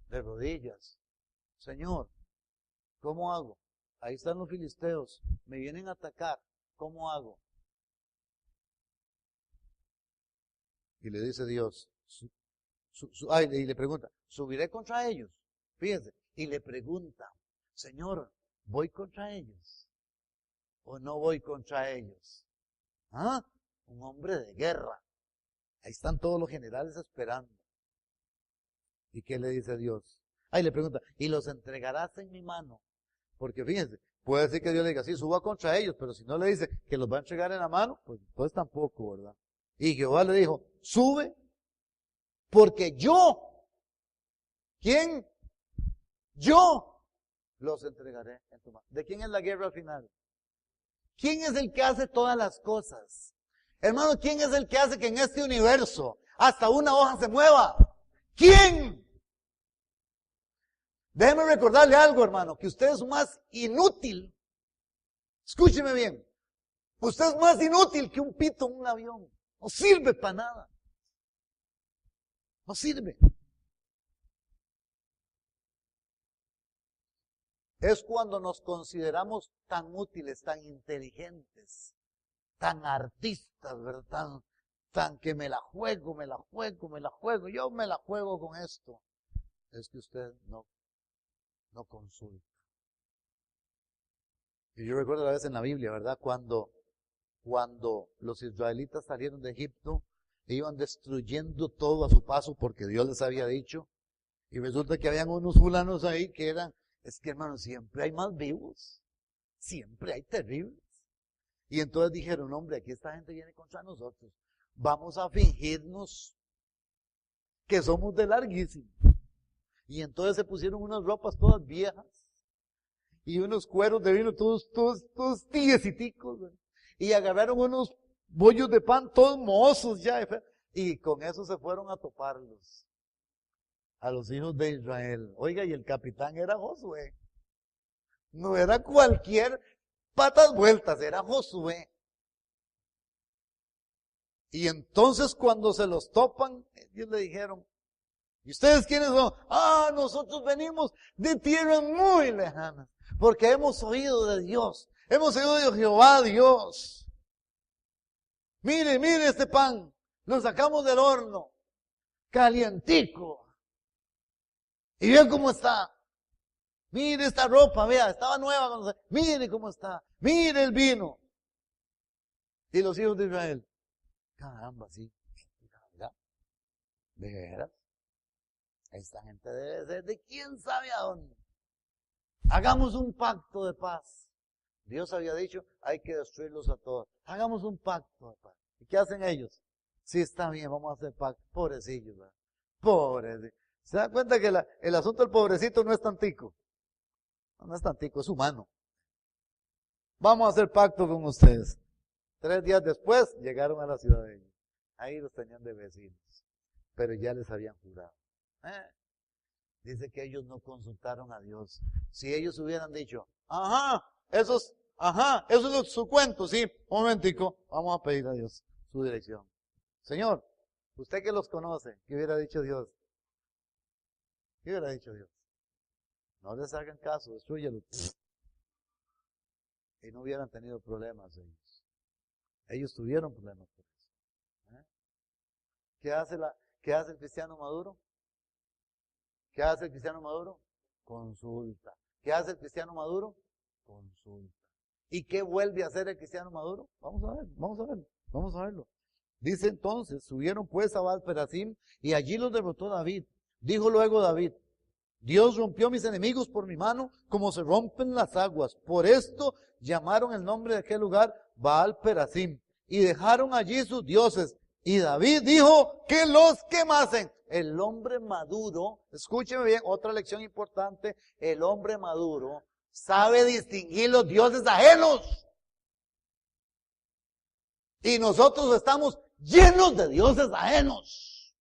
De rodillas. Señor, ¿cómo hago? Ahí están los filisteos, me vienen a atacar, ¿cómo hago? Y le dice Dios, y le pregunta, ¿subiré contra ellos? Fíjense, y le pregunta, Señor, ¿voy contra ellos? ¿O no voy contra ellos? ¿Ah? Un hombre de guerra. Ahí están todos los generales esperando. ¿Y qué le dice Dios? Ahí le pregunta, ¿y los entregarás en mi mano? Porque fíjense, puede decir que Dios le diga, sí, suba contra ellos, pero si no le dice que los va a entregar en la mano, pues tampoco, ¿verdad? Y Jehová le dijo, sube, porque yo, ¿quién? Yo los entregaré en tu mano. ¿De quién es la guerra al final? ¿Quién es el que hace todas las cosas? Hermano, ¿quién es el que hace que en este universo hasta una hoja se mueva? ¿Quién? Déjeme recordarle algo, hermano, que usted es más inútil. Escúcheme bien. Usted es más inútil que un pito en un avión. No sirve para nada. No sirve. Es cuando nos consideramos tan útiles, tan inteligentes, tan artistas, ¿verdad? Tan que me la juego, yo me la juego con esto. Es que usted no consulta. Y yo recuerdo la vez en la Biblia, ¿verdad? Cuando los israelitas salieron de Egipto, iban destruyendo todo a su paso porque Dios les había dicho. Y resulta que habían unos fulanos ahí que eran, es que hermano, siempre hay más vivos. Siempre hay terribles. Y entonces dijeron, hombre, aquí esta gente viene contra nosotros. Vamos a fingirnos que somos de larguísimo. Y entonces se pusieron unas ropas todas viejas y unos cueros de vino todos tiesiticos. Y agarraron unos bollos de pan todos mozos ya. Y con eso se fueron a toparlos a los hijos de Israel. Oiga, y el capitán era Josué. No era cualquier patas vueltas, era Josué. Y entonces cuando se los topan, ellos le dijeron, ¿y ustedes quiénes son? Ah, nosotros venimos de tierras muy lejanas, porque hemos oído de Dios, hemos oído de Jehová Dios. Mire este pan, lo sacamos del horno, calientico. Y vean cómo está. Mire esta ropa, vea, estaba nueva. Mire cómo está, mire el vino. Y los hijos de Israel, caramba, sí, ¿verdad? ¿De veras? Esta gente debe ser de quién sabe a dónde. Hagamos un pacto de paz. Dios había dicho, hay que destruirlos a todos. Hagamos un pacto de paz. ¿Y qué hacen ellos? Sí, está bien, vamos a hacer pacto. Pobrecillo, ¿verdad? Pobrecillo. ¿Se dan cuenta que el asunto del pobrecito no es tantico? No es tantico, es humano. Vamos a hacer pacto con ustedes. 3 días después llegaron a la ciudad de ellos. Ahí los tenían de vecinos. Pero ya les habían jurado. Dice que ellos no consultaron a Dios. Si ellos hubieran dicho, eso es su cuento, sí, un momentico, vamos a pedir a Dios su dirección. Señor, usted que los conoce, ¿qué hubiera dicho Dios? ¿Qué hubiera dicho Dios? No les hagan caso, destrúyelos. Y no hubieran tenido problemas ellos. Ellos tuvieron problemas por eso. ¿Qué hace el cristiano maduro? ¿Qué hace el cristiano maduro? Consulta. ¿Qué hace el cristiano maduro? Consulta. ¿Y qué vuelve a hacer el cristiano maduro? Vamos a verlo. Dice entonces, subieron pues a Baal-Perasim y allí los derrotó David. Dijo luego David, Dios rompió mis enemigos por mi mano, como se rompen las aguas. Por esto llamaron el nombre de aquel lugar Baal-Perasim y dejaron allí sus dioses. Y David dijo que los quemasen. El hombre maduro, escúcheme bien, otra lección importante, el hombre maduro sabe distinguir los dioses ajenos. Y nosotros estamos llenos de dioses ajenos.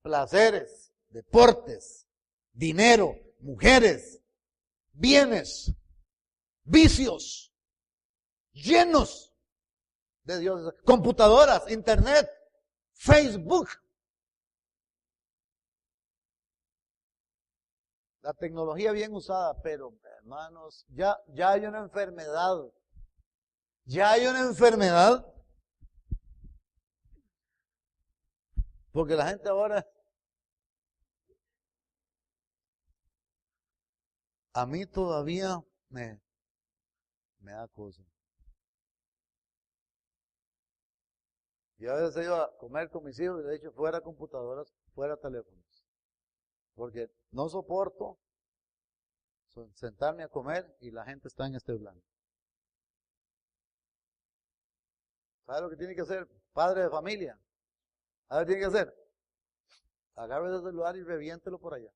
Placeres, deportes, dinero, mujeres, bienes, vicios, llenos de dioses. Computadoras, internet, Facebook. La tecnología bien usada, pero hermanos, ya hay una enfermedad. Ya hay una enfermedad. Porque la gente ahora, a mí todavía me da cosa. Yo a veces iba a comer con mis hijos y le he dicho fuera computadoras, fuera teléfonos. Porque no soporto sentarme a comer y la gente está en este blanco. ¿Sabe lo que tiene que hacer? Padre de familia. ¿Sabe lo que tiene que hacer? Agarre ese celular y reviéntelo por allá.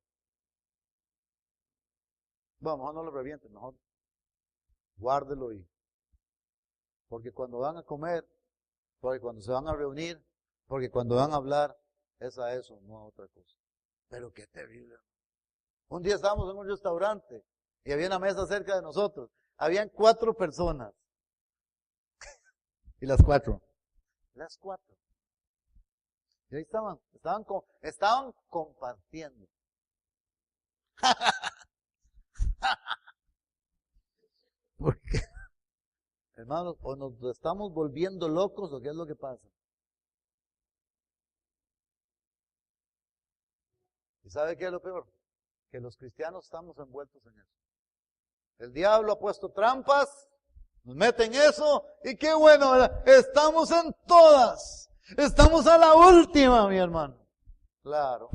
Bueno, mejor no lo reviente, mejor guárdelo ahí. Porque cuando van a comer, porque cuando se van a reunir, porque cuando van a hablar, es a eso, no a otra cosa. Pero qué terrible. Un día estábamos en un restaurante y había una mesa cerca de nosotros. Habían 4 personas. Y las 4. Y ahí estaban compartiendo. Porque, hermanos, o nos estamos volviendo locos o qué es lo que pasa. ¿Y sabe qué es lo peor? Que los cristianos estamos envueltos en eso. El diablo ha puesto trampas, nos mete en eso, y qué bueno, ¿verdad? Estamos en todas. Estamos a la última, mi hermano. Claro.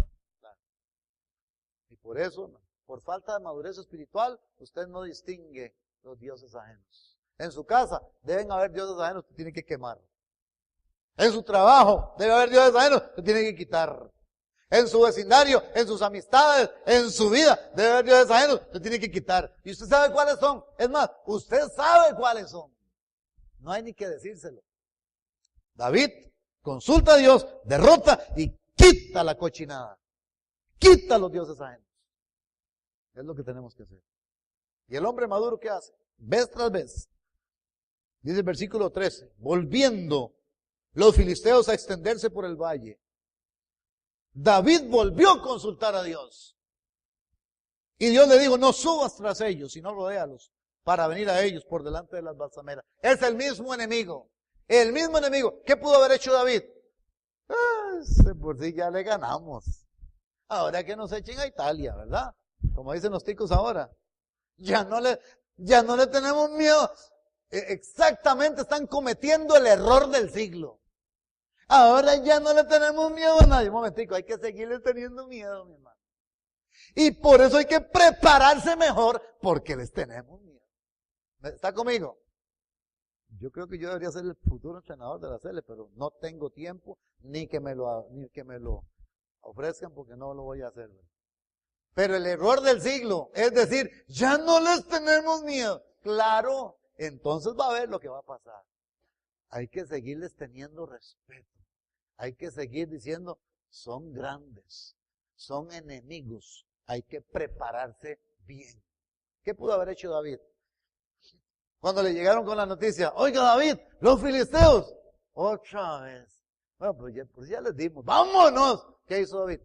Y por eso, por falta de madurez espiritual, usted no distingue los dioses ajenos. En su casa deben haber dioses ajenos que tiene que quemar. En su trabajo debe haber dioses ajenos que tiene que quitar. En su vecindario, en sus amistades, en su vida, debe haber dioses ajenos que tiene que quitar. Y usted sabe cuáles son. Es más, usted sabe cuáles son. No hay ni que decírselo. David consulta a Dios, derrota y quita la cochinada. Quita los dioses ajenos. Es lo que tenemos que hacer. ¿Y el hombre maduro qué hace? Vez tras vez. Dice el versículo 13, volviendo los filisteos a extenderse por el valle, David volvió a consultar a Dios. Y Dios le dijo, no subas tras ellos, sino rodéalos para venir a ellos por delante de las balsameras. Es el mismo enemigo. El mismo enemigo. ¿Qué pudo haber hecho David? Por si ya le ganamos. Ahora que nos echen a Italia, ¿verdad? Como dicen los ticos ahora. Ya no le tenemos miedo. Exactamente, están cometiendo el error del siglo. Ahora ya no le tenemos miedo a nadie. Un momentico, hay que seguirle teniendo miedo, mi hermano. Y por eso hay que prepararse mejor, porque les tenemos miedo. ¿Está conmigo? Yo creo que yo debería ser el futuro entrenador de la CL, pero no tengo tiempo ni que me lo ofrezcan porque no lo voy a hacer. Pero el error del siglo es decir, ya no les tenemos miedo. Claro, entonces va a ver lo que va a pasar. Hay que seguirles teniendo respeto. Hay que seguir diciendo, son grandes, son enemigos. Hay que prepararse bien. ¿Qué pudo haber hecho David? Cuando le llegaron con la noticia, oiga David, los filisteos, otra vez. Bueno, pues ya les dimos, vámonos. ¿Qué hizo David?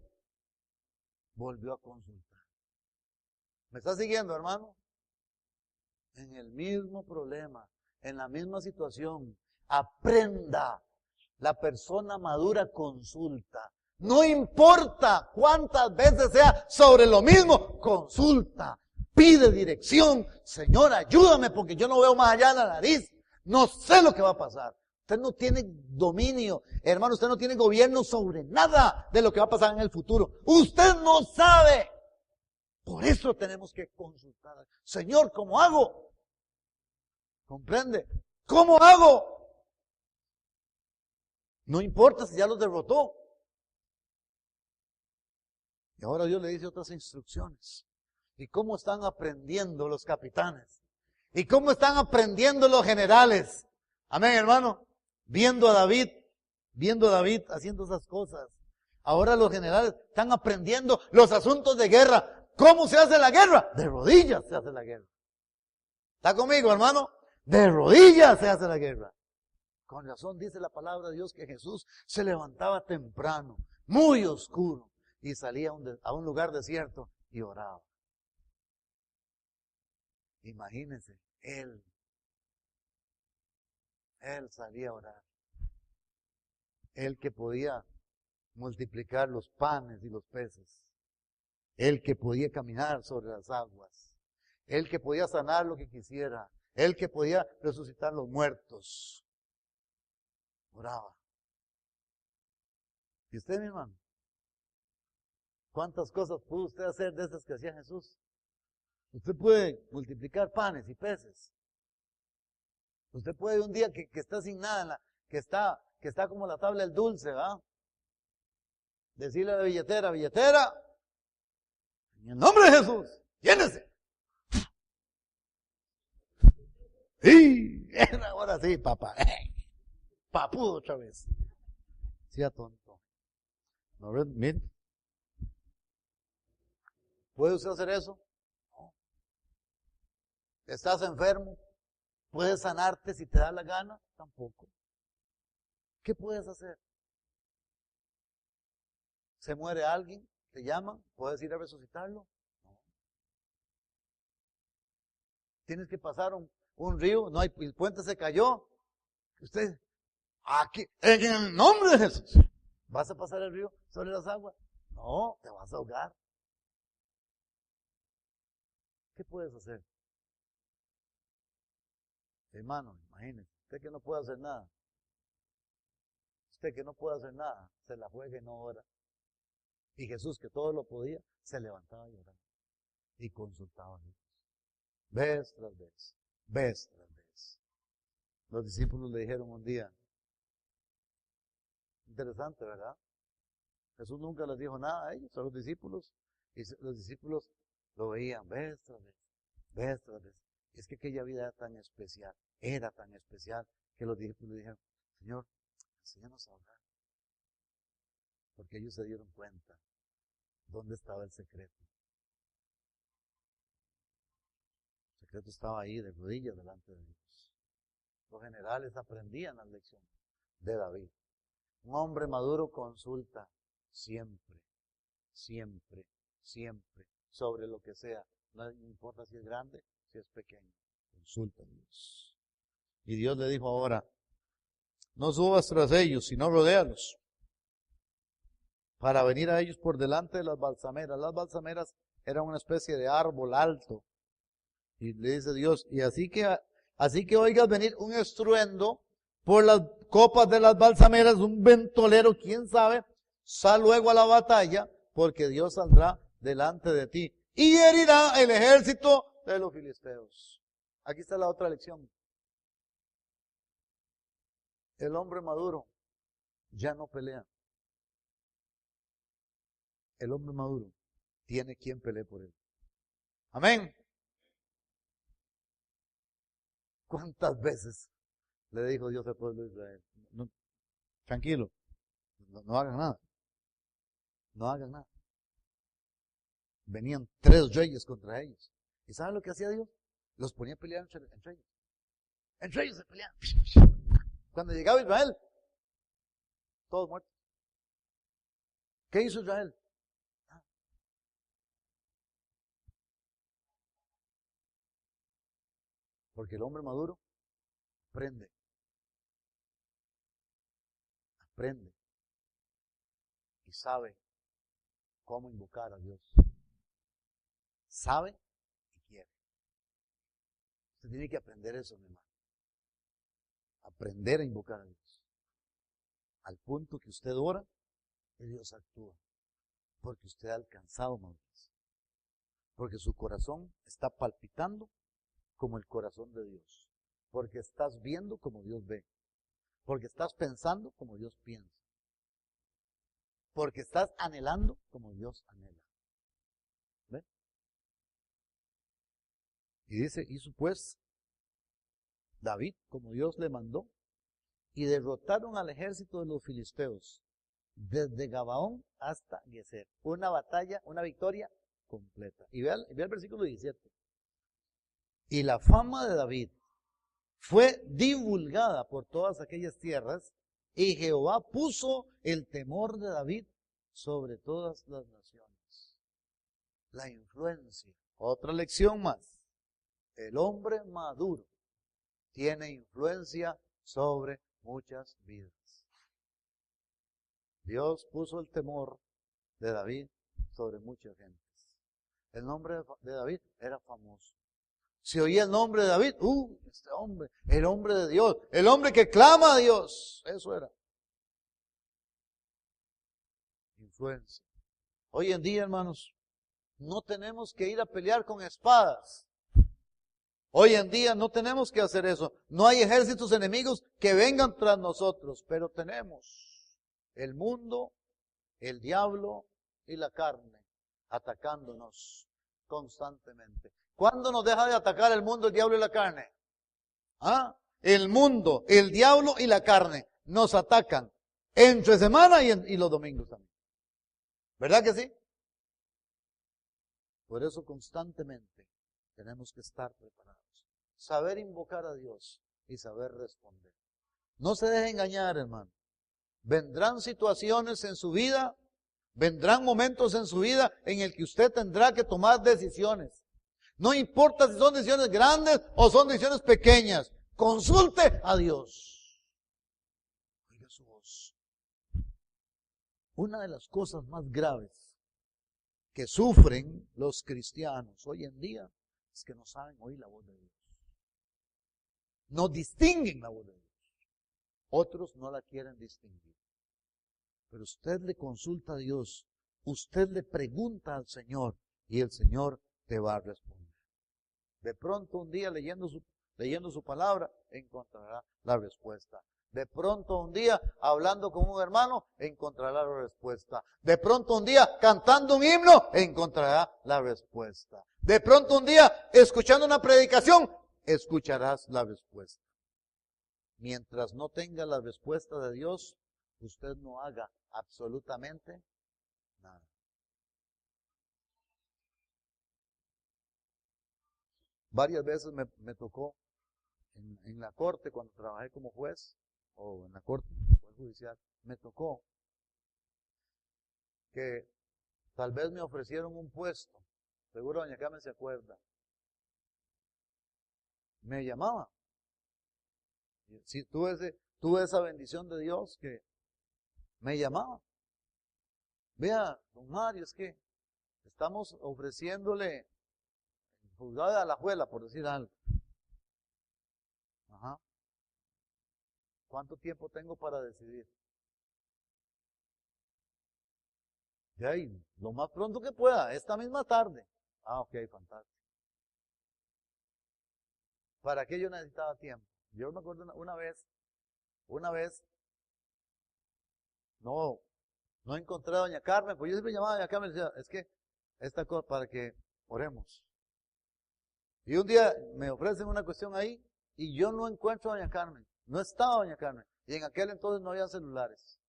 Volvió a consultar. ¿Me está siguiendo, hermano? En el mismo problema, en la misma situación, aprenda. La persona madura consulta. No importa cuántas veces sea sobre lo mismo, consulta. Pide dirección. Señor, ayúdame porque yo no veo más allá de la nariz. No sé lo que va a pasar. Usted no tiene dominio, hermano, usted no tiene gobierno sobre nada de lo que va a pasar en el futuro. Usted no sabe. Por eso tenemos que consultar. Señor, ¿cómo hago? ¿Comprende? ¿Cómo hago? No importa si ya los derrotó. Y ahora Dios le dice otras instrucciones. ¿Y cómo están aprendiendo los capitanes? ¿Y cómo están aprendiendo los generales? Amén, hermano. Viendo a David haciendo esas cosas. Ahora los generales están aprendiendo los asuntos de guerra. ¿Cómo se hace la guerra? De rodillas se hace la guerra. ¿Está conmigo, hermano? De rodillas se hace la guerra. Con razón dice la palabra de Dios que Jesús se levantaba temprano, muy oscuro, y salía a un lugar desierto y oraba. Imagínense, Él salía a orar. Él que podía multiplicar los panes y los peces. Él que podía caminar sobre las aguas. Él que podía sanar lo que quisiera. Él que podía resucitar los muertos. Oraba. ¿Y usted, mi hermano? ¿Cuántas cosas pudo usted hacer de esas que hacía Jesús? Usted puede multiplicar panes y peces. Usted puede un día que está sin nada, que está como la tabla del dulce, ¿va? Decirle a la billetera, en el nombre de Jesús, llénese. Y ahora sí, papá. Papudo otra vez. Sea tonto. ¿No ves? Mire. ¿Puede usted hacer eso? No. ¿Estás enfermo? ¿Puedes sanarte si te da la gana? Tampoco. ¿Qué puedes hacer? ¿Se muere alguien? ¿Te llaman? ¿Puedes ir a resucitarlo? No. ¿Tienes que pasar un río? No, el puente se cayó. Usted, aquí, en el nombre de Jesús, ¿vas a pasar el río sobre las aguas? No, te vas a ahogar. ¿Qué puedes hacer? Hermano, imagínese, usted que no puede hacer nada. Usted que no puede hacer nada, se la juega y no ora. Y Jesús, que todo lo podía, se levantaba y oraba. Y consultaba a Dios. Vez tras vez, vez tras vez. Los discípulos le dijeron un día, interesante, ¿verdad? Jesús nunca les dijo nada a ellos, a los discípulos. Y los discípulos lo veían vez tras vez, vez tras vez. Es que aquella vida era tan especial, que los discípulos dijeron, Señor, enséñanos a orar. Porque ellos se dieron cuenta dónde estaba el secreto. El secreto estaba ahí, de rodillas delante de Dios. Los generales aprendían la lección de David. Un hombre maduro consulta siempre, siempre, siempre, sobre lo que sea. No importa si es grande, si es pequeño. Consulta a Dios. Y Dios le dijo ahora, no subas tras ellos, sino rodéalos, para venir a ellos por delante de las balsameras. Las balsameras eran una especie de árbol alto. Y le dice Dios, y así que oigas venir un estruendo por las copas de las balsameras, un ventolero, quién sabe, sal luego a la batalla, porque Dios saldrá delante de ti y herirá el ejército de los filisteos. Aquí está la otra lección. El hombre maduro ya no pelea. El hombre maduro tiene quien pelee por él. Amén. ¿Cuántas veces le dijo Dios al pueblo de Israel? No, tranquilo, no hagan nada. No hagan nada. Venían 3 reyes contra ellos. ¿Y saben lo que hacía Dios? Los ponía a pelear entre ellos. Entre ellos se peleaban. Cuando llegaba Israel, todos muertos. ¿Qué hizo Israel? Porque el hombre maduro aprende y sabe cómo invocar a Dios. Sabe y quiere. Usted tiene que aprender eso, mi hermano. Aprender a invocar a Dios. Al punto que usted ora y Dios actúa. Porque usted ha alcanzado madurez. Porque su corazón está palpitando como el corazón de Dios. Porque estás viendo como Dios ve. Porque estás pensando como Dios piensa. Porque estás anhelando como Dios anhela. ¿Ve? Y dice, hizo pues David como Dios le mandó, y derrotaron al ejército de los filisteos, desde Gabaón hasta Geser. Una batalla, una victoria completa. Y vea el versículo 17. Y la fama de David fue divulgada por todas aquellas tierras, y Jehová puso el temor de David sobre todas las naciones. La influencia. Otra lección más. El hombre maduro tiene influencia sobre muchas vidas. Dios puso el temor de David sobre muchas gentes. El nombre de David era famoso. Se oía el nombre de David, este hombre, el hombre de Dios, el hombre que clama a Dios. Eso era. Influencia. Hoy en día, hermanos, no tenemos que ir a pelear con espadas. Hoy en día no tenemos que hacer eso. No hay ejércitos enemigos que vengan tras nosotros, pero tenemos el mundo, el diablo y la carne atacándonos constantemente. ¿Cuándo nos deja de atacar el mundo, el diablo y la carne? ¿Ah? El mundo, el diablo y la carne nos atacan entre semana y los domingos también. ¿Verdad que sí? Por eso constantemente tenemos que estar preparados. Saber invocar a Dios y saber responder. No se deje engañar, hermano. Vendrán situaciones en su vida, vendrán momentos en su vida en el que usted tendrá que tomar decisiones. No importa si son decisiones grandes o son decisiones pequeñas. Consulte a Dios. Oiga su voz. Una de las cosas más graves que sufren los cristianos hoy en día es que no saben oír la voz de Dios. No distinguen la voz de Dios. Otros no la quieren distinguir. Pero usted le consulta a Dios, usted le pregunta al Señor y el Señor te va a responder. De pronto un día leyendo su palabra encontrará la respuesta. De pronto un día hablando con un hermano encontrará la respuesta. De pronto un día cantando un himno encontrará la respuesta. De pronto un día escuchando una predicación escucharás la respuesta. Mientras no tenga la respuesta de Dios, usted no haga absolutamente nada. Varias veces me tocó en la corte, cuando trabajé como juez, o en la corte judicial, me tocó que tal vez me ofrecieron un puesto. Seguro doña Carmen se acuerda. Me llamaba. Sí, tuve esa bendición de Dios que me llamaba. Vea, don Mario, es que estamos ofreciéndole juzgado de Alajuela, por decir algo. Ajá. ¿Cuánto tiempo tengo para decidir? De ahí, lo más pronto que pueda, esta misma tarde. Ah, ok, fantástico. ¿Para qué yo necesitaba tiempo? Yo me acuerdo una vez Una vez, no encontré a doña Carmen, pues yo siempre llamaba a doña Carmen y decía, es que esta cosa para que oremos. Y un día me ofrecen una cuestión ahí y yo no encuentro a doña Carmen. No estaba doña Carmen. Y en aquel entonces no había celulares.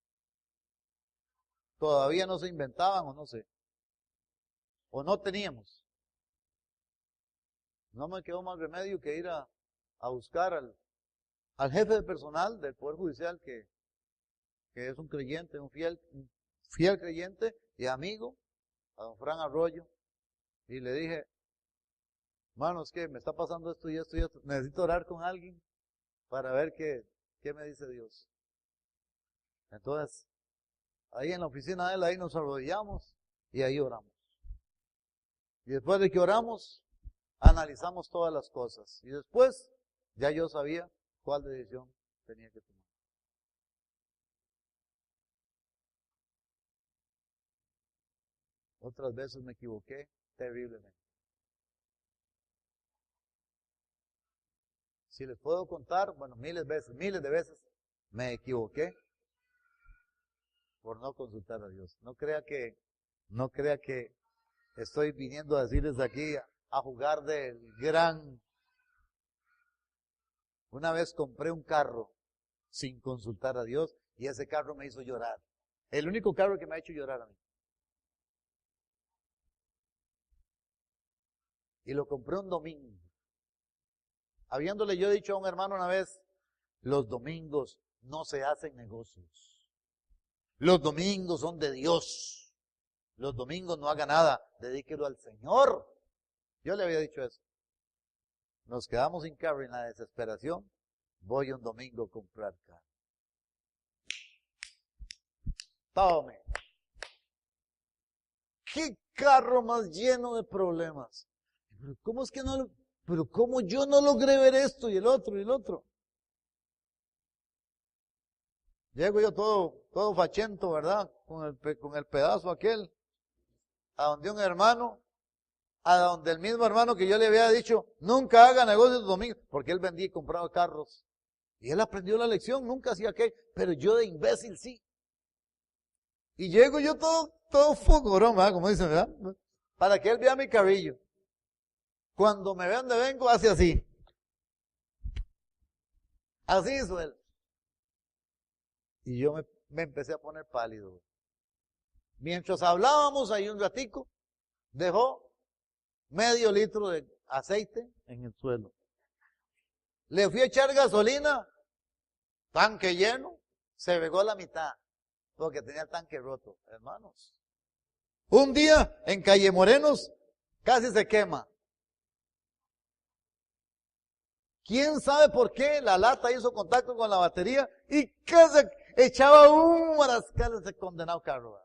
Todavía no se inventaban o no sé. O no teníamos. No me quedó más remedio que ir a buscar al jefe de personal del Poder Judicial que es un creyente, un fiel creyente y amigo, a don Fran Arroyo. Y le dije, hermano, es que me está pasando esto y esto y esto. Necesito orar con alguien para ver qué me dice Dios. Entonces, ahí en la oficina de él, ahí nos arrodillamos y ahí oramos. Y después de que oramos, analizamos todas las cosas. Y después, ya yo sabía cuál decisión tenía que tomar. Otras veces me equivoqué terriblemente. Si les puedo contar, bueno, miles de veces me equivoqué por no consultar a Dios. No crea que estoy viniendo a decirles aquí a jugar del gran. Una vez compré un carro sin consultar a Dios y ese carro me hizo llorar. El único carro que me ha hecho llorar a mí. Y lo compré un domingo. Habiéndole yo dicho a un hermano una vez, los domingos no se hacen negocios. Los domingos son de Dios. Los domingos no haga nada, dedíquelo al Señor. Yo le había dicho eso. Nos quedamos sin carro en la desesperación. Voy un domingo a comprar carro. Tome. ¿Qué carro más lleno de problemas? Pero ¿cómo es que pero cómo yo no logré ver esto y el otro y el otro? Llego yo todo fachento, ¿verdad? Con el pedazo aquel, a donde un hermano, a donde el mismo hermano que yo le había dicho, nunca haga negocios los domingos, porque él vendía y compraba carros. Y él aprendió la lección, nunca hacía aquello, pero yo de imbécil sí. Y llego yo todo fogorón, ¿verdad? Como dicen, ¿verdad? Para que él vea mi carrillo. Cuando me vean de vengo, hace así. Así hizo él. Y yo me empecé a poner pálido. Mientras hablábamos ahí un ratico, dejó medio litro de aceite en el suelo. Le fui a echar gasolina, tanque lleno, se regó la mitad, porque tenía el tanque roto, hermanos. Un día en Calle Morenos, casi se quema. ¿Quién sabe por qué la lata hizo contacto con la batería y casi echaba un marascal ese condenado carro?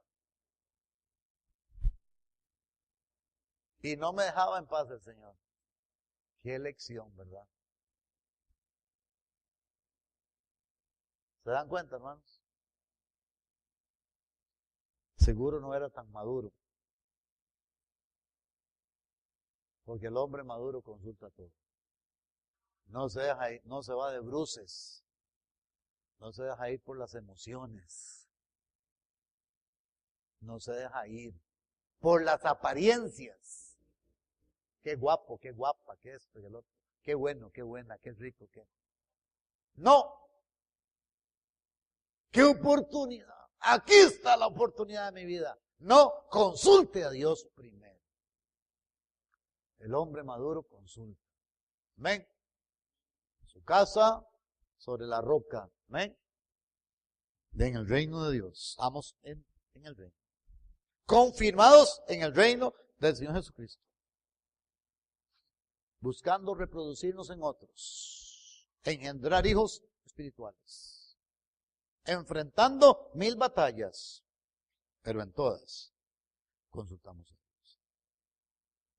Y no me dejaba en paz el Señor. Qué lección, ¿verdad? ¿Se dan cuenta, hermanos? Seguro no era tan maduro. Porque el hombre maduro consulta todo. No se deja ir, no se va de bruces. No se deja ir por las emociones. No se deja ir por las apariencias. Qué guapo, qué guapa, qué esto y el otro. Qué bueno, qué buena, qué rico, qué. No. ¡Qué oportunidad! Aquí está la oportunidad de mi vida. No, consulte a Dios primero. El hombre maduro consulta. Amén. Su casa sobre la roca. Amén. En el reino de Dios. Estamos en el reino. Confirmados en el reino del Señor Jesucristo. Buscando reproducirnos en otros. Engendrar hijos espirituales. Enfrentando 1000 batallas, pero en todas consultamos a Dios.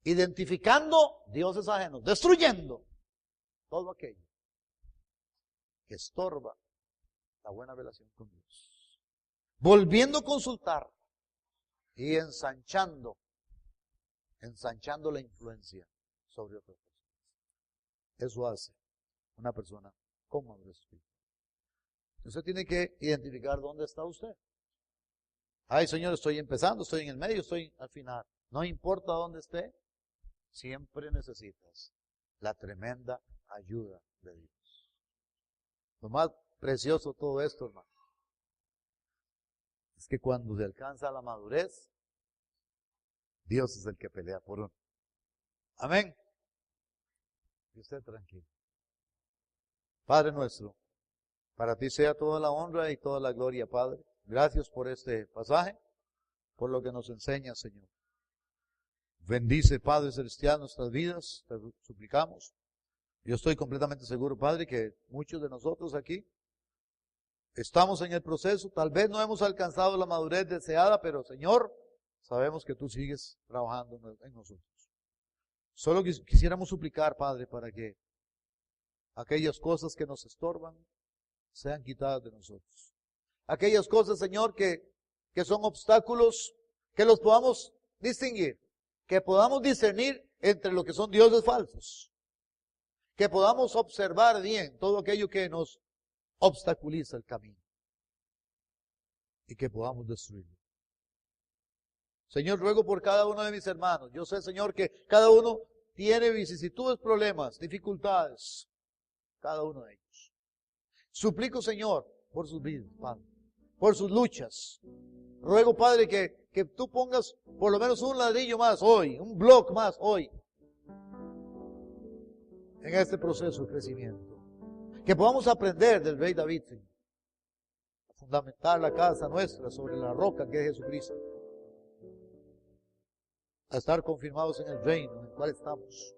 Identificando dioses ajenos, destruyendo todo aquello que estorba la buena relación con Dios. Volviendo a consultar y ensanchando la influencia sobre otras personas. Eso hace una persona con madurez espiritual. Usted tiene que identificar dónde está usted. Ay, Señor, estoy empezando, estoy en el medio, estoy al final. No importa dónde esté, siempre necesitas la tremenda ayuda de Dios. Lo más precioso de todo esto, hermano, es que cuando se alcanza la madurez, Dios es el que pelea por uno. Amén. Y usted tranquilo. Padre nuestro, para ti sea toda la honra y toda la gloria, Padre. Gracias por este pasaje, por lo que nos enseña, Señor. Bendice, Padre Celestial, nuestras vidas, te suplicamos. Yo estoy completamente seguro, Padre, que muchos de nosotros aquí estamos en el proceso. Tal vez no hemos alcanzado la madurez deseada, pero, Señor, sabemos que tú sigues trabajando en nosotros. Solo quisiéramos suplicar, Padre, para que aquellas cosas que nos estorban sean quitadas de nosotros. Aquellas cosas, Señor, que son obstáculos, que los podamos distinguir, que podamos discernir entre lo que son dioses falsos, que podamos observar bien todo aquello que nos obstaculiza el camino y que podamos destruirlo. Señor, ruego por cada uno de mis hermanos. Yo sé, Señor, que cada uno tiene vicisitudes, problemas, dificultades, cada uno de ellos. Suplico, Señor, por sus vidas, Padre, por sus luchas. Ruego, Padre, que tú pongas por lo menos un ladrillo más hoy, un bloque más hoy, en este proceso de crecimiento. Que podamos aprender del rey David, Señor, a fundamentar la casa nuestra sobre la roca que es Jesucristo, a estar confirmados en el reino en el cual estamos,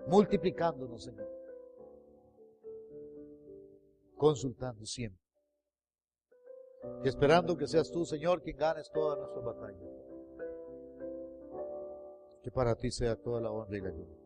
multiplicándonos, Señor, consultando siempre y esperando que seas tú, Señor, quien ganes todas nuestras batallas. Que para ti sea toda la honra y la gloria.